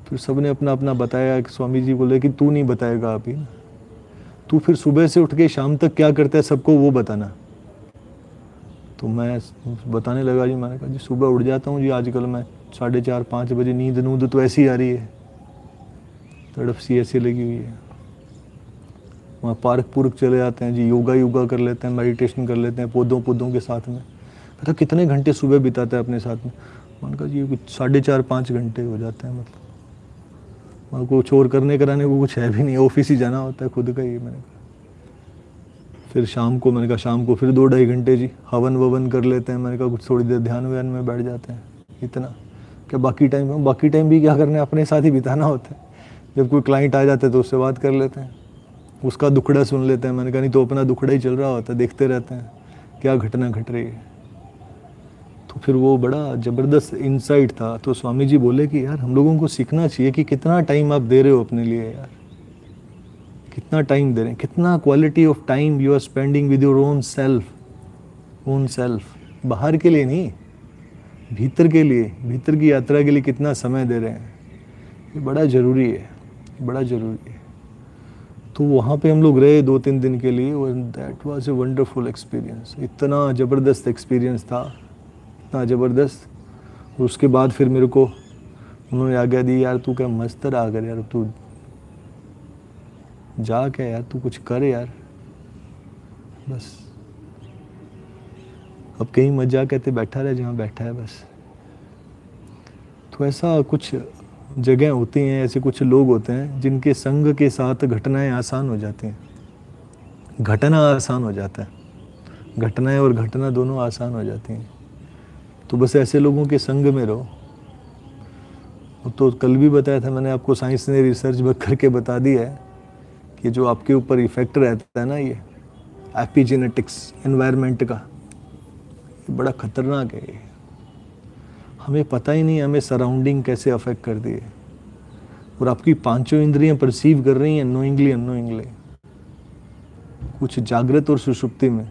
फिर सब ने अपना अपना बताया कि स्वामी जी बोले कि तू नहीं बताएगा अभी, तू फिर सुबह से उठ के शाम तक क्या करता है सबको वो बताना। तो मैं बताने लगा जी, मैंने कहा जी सुबह उठ जाता हूँ जी, आजकल मैं 4:30-5 बजे, नींद तो ऐसी आ रही है, तड़प सी ऐसी लगी हुई है। वहाँ पार्क पुर्क चले जाते हैं जी, योगा कर लेते हैं, मेडिटेशन कर लेते हैं पौधों के साथ में। पता कितने घंटे सुबह बिताता है अपने साथ में? मैंने कहा जी कुछ 4.5-5 घंटे हो जाते हैं, मतलब वहाँ कुछ और करने कराने को कुछ है भी नहीं, ऑफिस ही जाना होता है खुद का ही। मैंने कहा फिर शाम को, मैंने कहा शाम को फिर 2-2.5 घंटे जी हवन ववन कर लेते हैं। मैंने कहा कुछ थोड़ी देर ध्यान व्यान में बैठ जाते हैं, इतना क्या। बाकी टाइम भी क्या करना है, अपने साथ ही बिताना होता है। जब कोई क्लाइंट आ जाता है तो उससे बात कर लेते हैं, उसका दुखड़ा सुन लेते हैं। मैंने कहा नहीं तो अपना दुखड़ा ही चल रहा होता है, देखते रहते हैं क्या घटना घट रही है। तो फिर वो बड़ा ज़बरदस्त इंसाइट था। तो स्वामी जी बोले कि यार हम लोगों को सीखना चाहिए कि कितना टाइम आप दे रहे हो अपने लिए, यार कितना टाइम दे रहे हैं, कितना quality of time you are spending with your own self. बाहर के लिए नहीं, भीतर के लिए, भीतर की यात्रा के लिए कितना समय दे रहे हैं, ये बड़ा ज़रूरी है, बड़ा ज़रूरी है। तो वहाँ पे हम लोग रहे 2-3 दिन के लिए, और that was a wonderful experience. इतना ज़बरदस्त एक्सपीरियंस था, इतना ज़बरदस्त। उसके बाद फिर मेरे को उन्होंने आज्ञा दी, यार तू क्या मस्त रहा कर यार, तू जा क्या यार, तू कुछ कर यार, बस अब कहीं मत जा, कहते बैठा रहे जहाँ बैठा है बस। तो ऐसा कुछ जगह होती हैं, ऐसे कुछ लोग होते हैं जिनके संग के साथ घटनाएं आसान हो जाती हैं, घटना आसान हो जाता है, घटनाएं और घटना दोनों आसान हो जाती हैं। तो बस ऐसे लोगों के संग में रहो। तो कल भी बताया था मैंने आपको, साइंस ने रिसर्च करके बता दिया है कि जो आपके ऊपर इफेक्ट रहता है ना, ये एपिजेनेटिक्स एनवायरनमेंट का, ये बड़ा खतरनाक है। ये हमें पता ही नहीं हमें सराउंडिंग कैसे अफेक्ट करती है, और आपकी 5 इंद्रियां परसीव कर रही हैं अननोइंगली, कुछ जागृत और सुषुप्ति में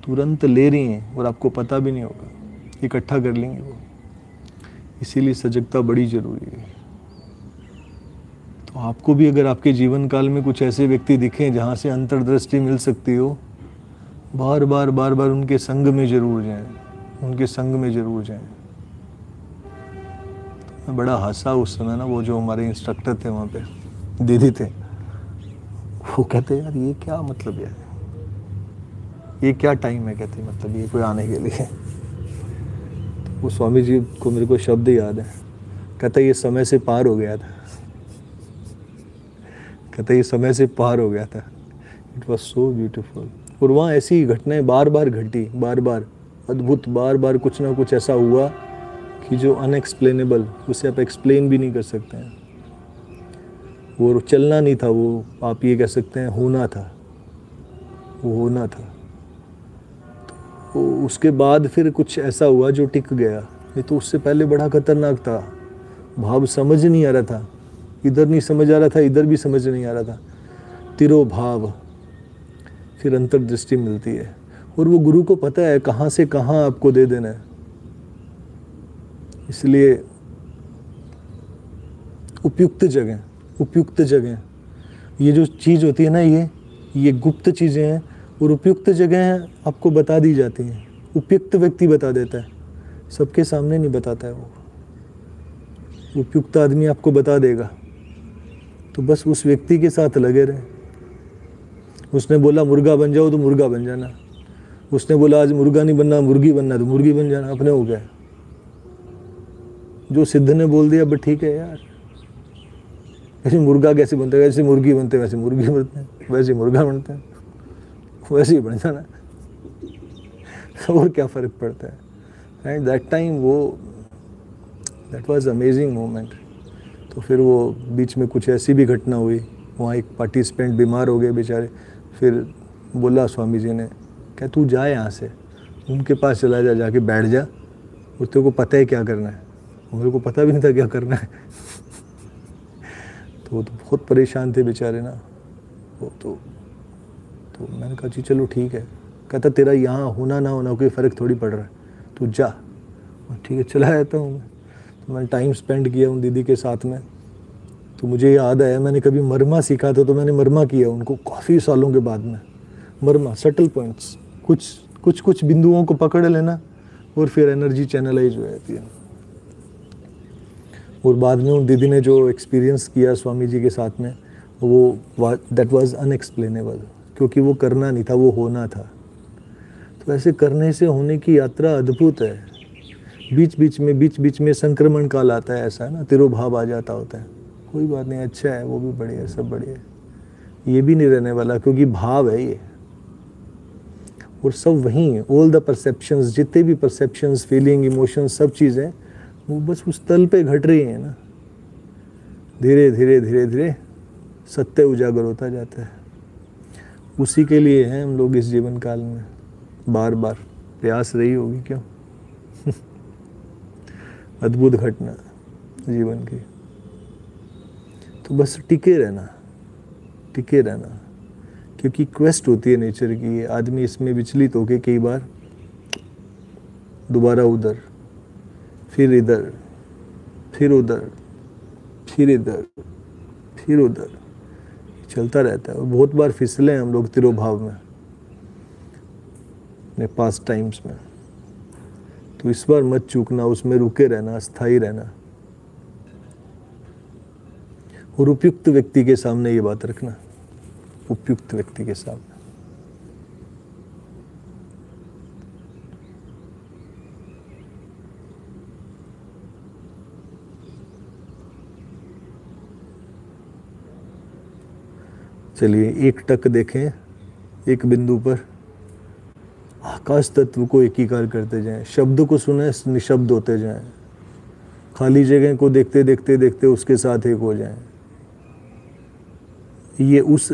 तुरंत ले रही हैं और आपको पता भी नहीं होगा, इकट्ठा कर लेंगे वो। इसीलिए सजगता बड़ी ज़रूरी है। तो आपको भी अगर आपके जीवन काल में कुछ ऐसे व्यक्ति दिखें जहाँ से अंतर्दृष्टि मिल सकती हो, बार बार उनके संग में ज़रूर जाएं, उनके संग में ज़रूर जाएं। तो मैं बड़ा हंसा उस समय ना, वो जो हमारे इंस्ट्रक्टर थे वहाँ पे, दीदी थे, वो कहते यार ये क्या मतलब यार, ये क्या टाइम है, कहते मतलब ये कोई आने के लिए। तो वो स्वामी जी को मेरे को शब्द याद है, कहता ये समय से पार हो गया था, कहता ये समय से पार हो गया था। It was so beautiful. और वहाँ ऐसी घटनाएं बार बार घटी, बार बार अद्भुत, बार बार कुछ ना कुछ ऐसा हुआ कि जो अनएक्सप्लेनेबल, उसे आप एक्सप्लेन भी नहीं कर सकते हैं। वो चलना नहीं था, वो आप ये कह सकते हैं होना था, वो होना था। तो उसके बाद फिर कुछ ऐसा हुआ जो टिक गया, नहीं तो उससे पहले बड़ा खतरनाक था। भाव समझ नहीं आ रहा था, इधर नहीं समझ आ रहा था, इधर भी समझ नहीं आ रहा था। तिरोभाव, फिर अंतर्दृष्टि मिलती है और वो गुरु को पता है कहाँ से कहाँ आपको दे देना है। इसलिए उपयुक्त जगह, उपयुक्त जगह, ये जो चीज़ होती है ना, ये गुप्त चीज़ें हैं और उपयुक्त जगह आपको बता दी जाती हैं। उपयुक्त व्यक्ति बता देता है, सबके सामने नहीं बताता है वो। उपयुक्त आदमी आपको बता देगा, तो बस उस व्यक्ति के साथ लगे रहे। उसने बोला मुर्गा बन जाओ तो मुर्गा बन जाना, उसने बोला आज मुर्गा नहीं बनना मुर्गी बनना तो मुर्गी बन जाना, अपने हो गए। जो सिद्ध ने बोल दिया बट ठीक है यार, ऐसे मुर्गा कैसे बनता है, वैसे मुर्गी बनते हैं, वैसे मुर्गी बनते हैं, वैसे मुर्गा बनते हैं, वैसे ही बन जाना, और क्या फ़र्क पड़ता है। And that time that was amazing moment. तो फिर वो बीच में कुछ ऐसी भी घटना हुई, वहाँ एक पार्टिसिपेंट बीमार हो गए बेचारे। फिर बोला स्वामी जी ने, क्या तू जा यहाँ से, उनके पास चला जा, जाके बैठ जा, और तेरे को पता है क्या करना है। मेरे को पता भी नहीं था क्या करना है। तो वो तो बहुत परेशान थे बेचारे ना। वो तो मैंने कहा जी चलो ठीक है। कहता तेरा यहाँ होना ना होना कोई फ़र्क थोड़ी पड़ रहा है, तू जा। ठीक है चला जाता हूँ मैं। तो मैंने टाइम स्पेंड किया उन दीदी के साथ में। तो मुझे याद आया मैंने कभी मरमा सीखा था, तो मैंने मरमा किया उनको काफ़ी सालों के बाद में। मरमा, सटल पॉइंट्स, कुछ बिंदुओं को पकड़ लेना और फिर एनर्जी चैनलाइज हो जाती है। और बाद में उन दीदी ने जो एक्सपीरियंस किया स्वामी जी के साथ में, वो दैट वाज अनएक्सप्लेनेबल, क्योंकि वो करना नहीं था, वो होना था। तो ऐसे करने से होने की यात्रा अद्भुत है। बीच बीच में संक्रमण काल आता है, ऐसा है ना, तिरोभाव आ जाता होता है। कोई बात नहीं, अच्छा है, वो भी बढ़िया है, सब बढ़िया है। ये भी नहीं रहने वाला, क्योंकि भाव है ये, और सब वहीं है। ऑल द परसेप्शंस, जितने भी परसेप्शंस, फीलिंग, इमोशंस, सब चीज़ें वो बस उस तल पे घट रही हैं ना। धीरे धीरे धीरे धीरे सत्य उजागर होता जाता है। उसी के लिए हैं हम लोग इस जीवन काल में, बार बार प्रयास रही होगी क्यों। अद्भुत घटना जीवन की। तो बस टिके रहना, टिके रहना, क्योंकि क्वेस्ट होती है नेचर की। ये आदमी इसमें विचलित होके कई बार दोबारा उधर, फिर इधर, फिर उधर, फिर इधर, फिर उधर चलता रहता है। और बहुत बार फिसले हैं हम लोग तिरोभाव में अपने पास्ट टाइम्स में। तो इस बार मत चूकना, उसमें रुके रहना, स्थायी रहना, और उपयुक्त व्यक्ति के सामने ये बात रखना, उपयुक्त व्यक्ति के सामने। चलिए एक टक देखें, एक बिंदु पर आकाश तत्व को एकीकार करते जाएं। शब्द को सुने, निशब्द होते जाएं। खाली जगह को देखते देखते देखते उसके साथ एक हो जाएं। ये उस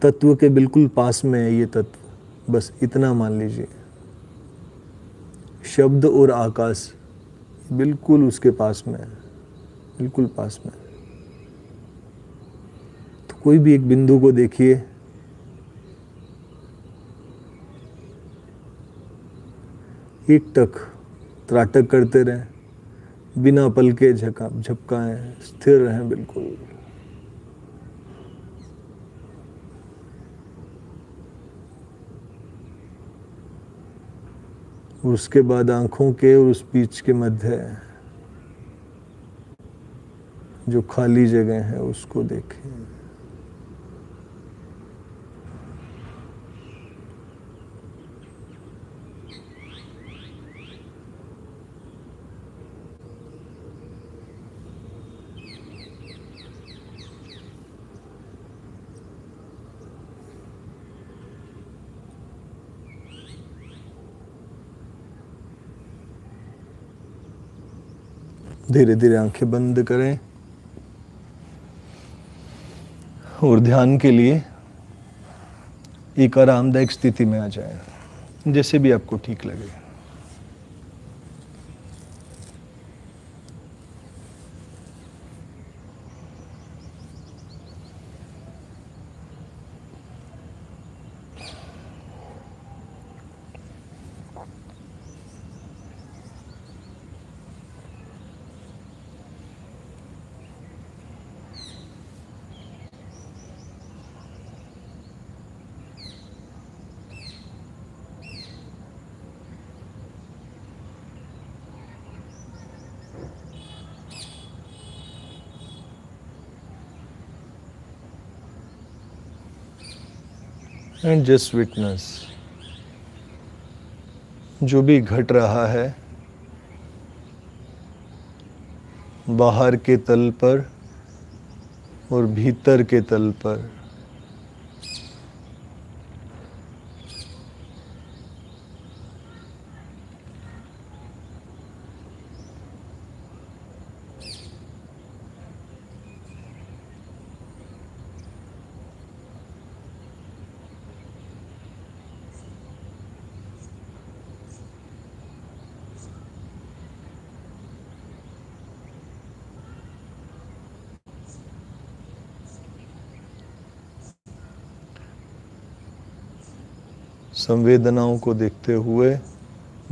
तत्व के बिल्कुल पास में है, ये तत्व, बस इतना मान लीजिए। शब्द और आकाश बिल्कुल उसके पास में है, बिल्कुल पास में। तो कोई भी एक बिंदु को देखिए, एक टक त्राटक करते रहें, बिना पल के झपकाएं, स्थिर रहें बिल्कुल। और उसके बाद आंखों के और उस बीच के मध्य जो खाली जगह है उसको देखें। धीरे धीरे आंखें बंद करें और ध्यान के लिए एक आरामदायक स्थिति में आ जाएं। जैसे भी आपको ठीक लगे। एंड जस्ट विटनेस, जो भी घट रहा है बाहर के तल पर और भीतर के तल पर, संवेदनाओं को देखते हुए,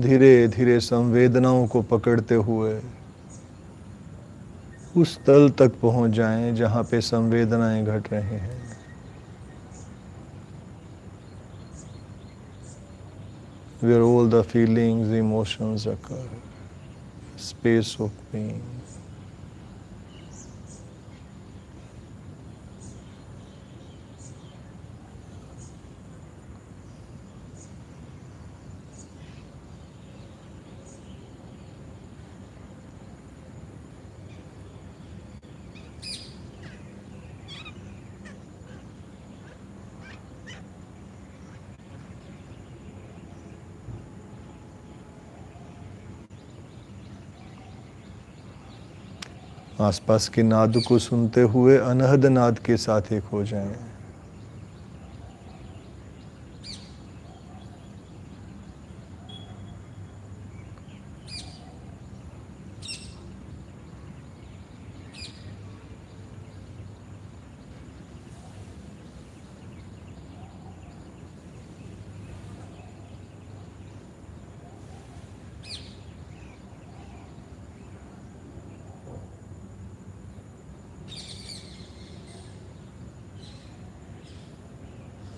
धीरे धीरे संवेदनाओं को पकड़ते हुए उस तल तक पहुंच जाएं जहां पे संवेदनाएं घट रहे हैं। Where all the feelings, emotions occur, space of being. आसपास के नाद को सुनते हुए अनहद नाद के साथ एक हो जाएं।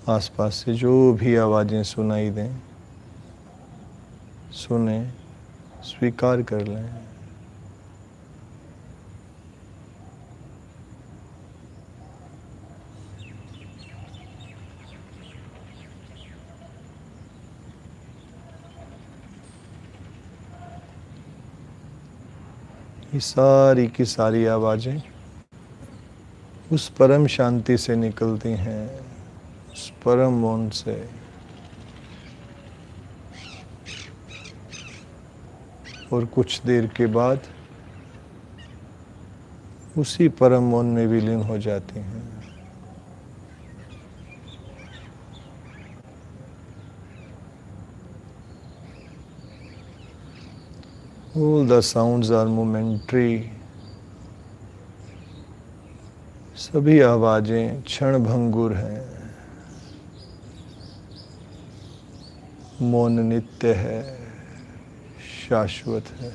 आसपास से जो भी आवाजें सुनाई दें, सुने, स्वीकार कर लें। ये सारी की सारी आवाजें उस परम शांति से निकलती हैं, उस परम मौन से। और कुछ देर के बाद उसी परम मौन में विलीन हो जाती हैं। All the sounds are momentary. सभी आवाजें क्षणभंगुर हैं। मौन नित्य है, शाश्वत है।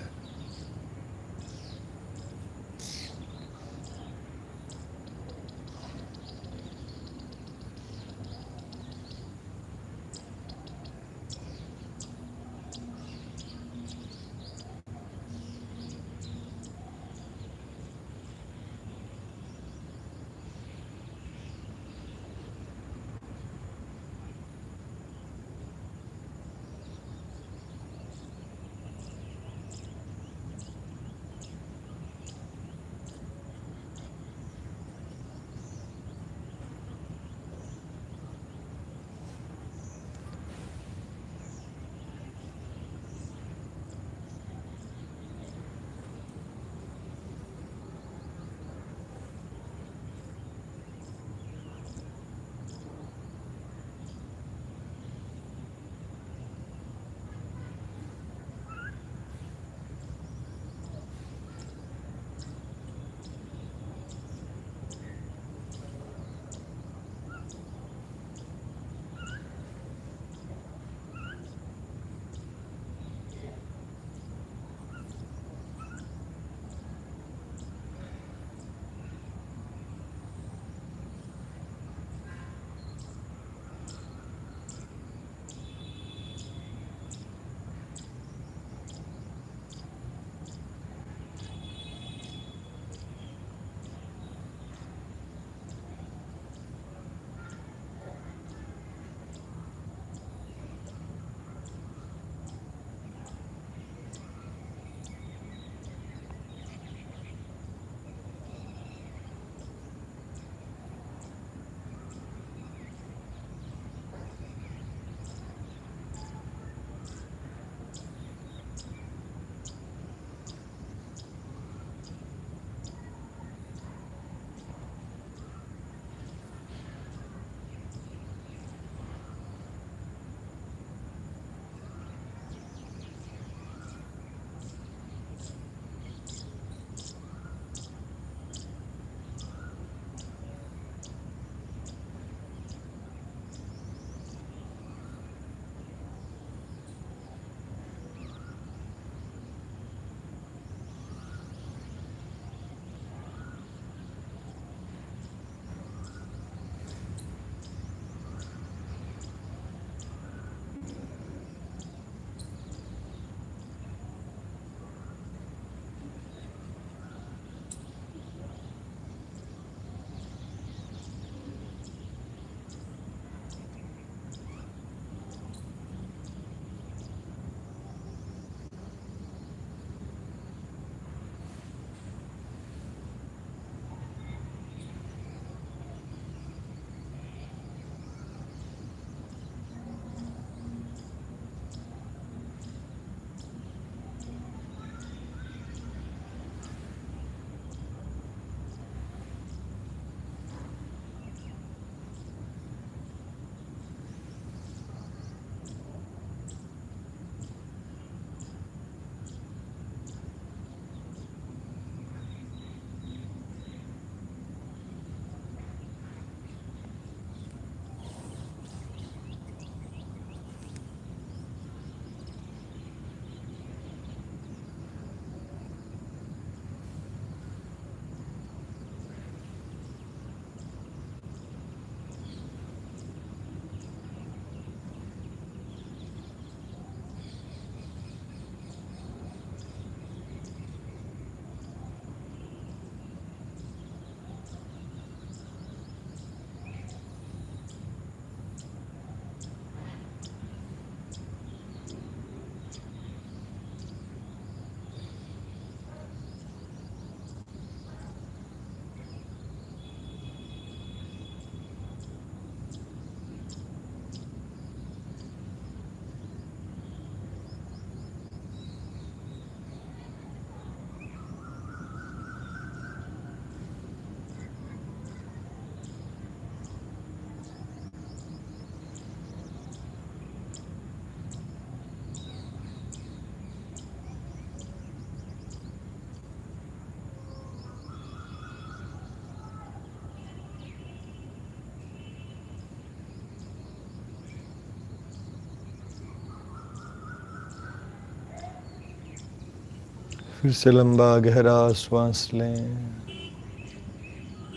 फिर से लंबा गहरा श्वास लें,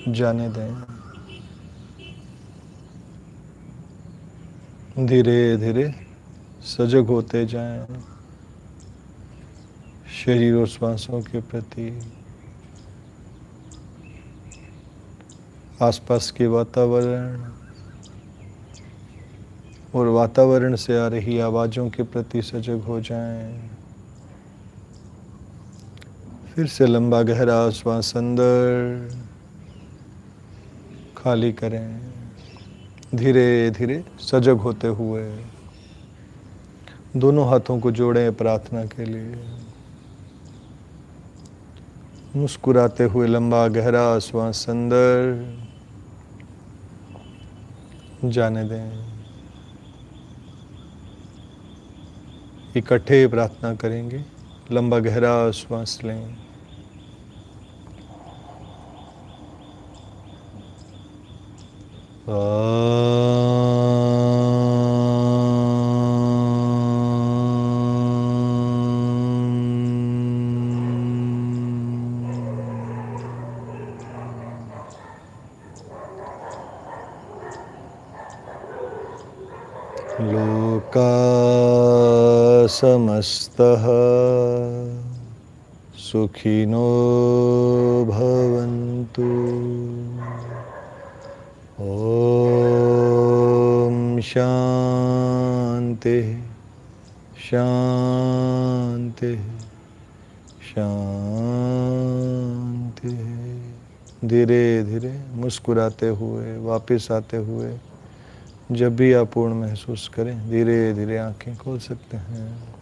जाने दें। धीरे धीरे सजग होते जाएं शरीर और श्वासों के प्रति, आसपास के वातावरण और वातावरण से आ रही आवाज़ों के प्रति सजग हो जाएं। फिर से लंबा गहरा श्वास अंदर, खाली करें। धीरे धीरे सजग होते हुए दोनों हाथों को जोड़ें प्रार्थना के लिए। मुस्कुराते हुए लंबा गहरा श्वास अंदर, जाने दें। इकट्ठे प्रार्थना करेंगे। लंबा गहरा श्वास लें, लोका समस्तः सुखिनो भवन्तु। ओम शांति शांति शांति। धीरे धीरे मुस्कुराते हुए वापस आते हुए जब भी आप पूर्ण महसूस करें, धीरे धीरे आंखें खोल सकते हैं।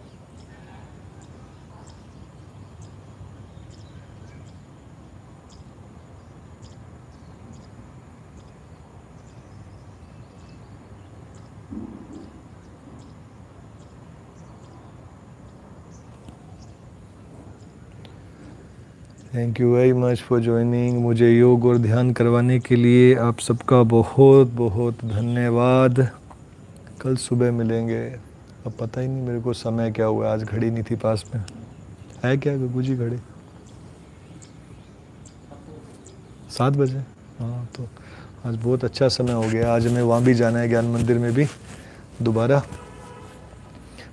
Thank you very much for joining. मुझे योग और ध्यान करवाने के लिए आप सबका बहुत बहुत धन्यवाद। कल सुबह मिलेंगे। अब पता ही नहीं मेरे को समय क्या हुआ, आज घड़ी नहीं थी पास में। है क्या गुगू जी घड़ी? 7 बजे। हाँ, तो आज बहुत अच्छा समय हो गया। आज हमें वहाँ भी जाना है, ज्ञान मंदिर में भी दोबारा।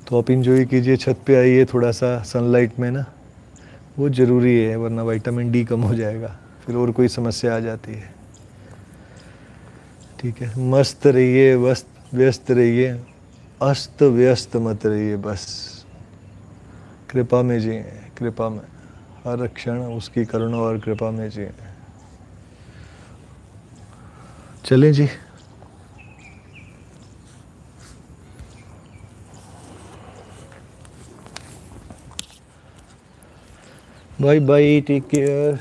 तो आप इंजॉय कीजिए, छत पे आइए, थोड़ा सा सनलाइट में ना, वो ज़रूरी है, वरना विटामिन डी कम हो जाएगा, फिर और कोई समस्या आ जाती है। ठीक है, मस्त रहिए, व्यस्त रहिए, अस्त व्यस्त मत रहिए। बस कृपा में जिए, कृपा में, हर क्षण उसकी करुणा और कृपा में जिए। चलें जी। Bye bye, take care.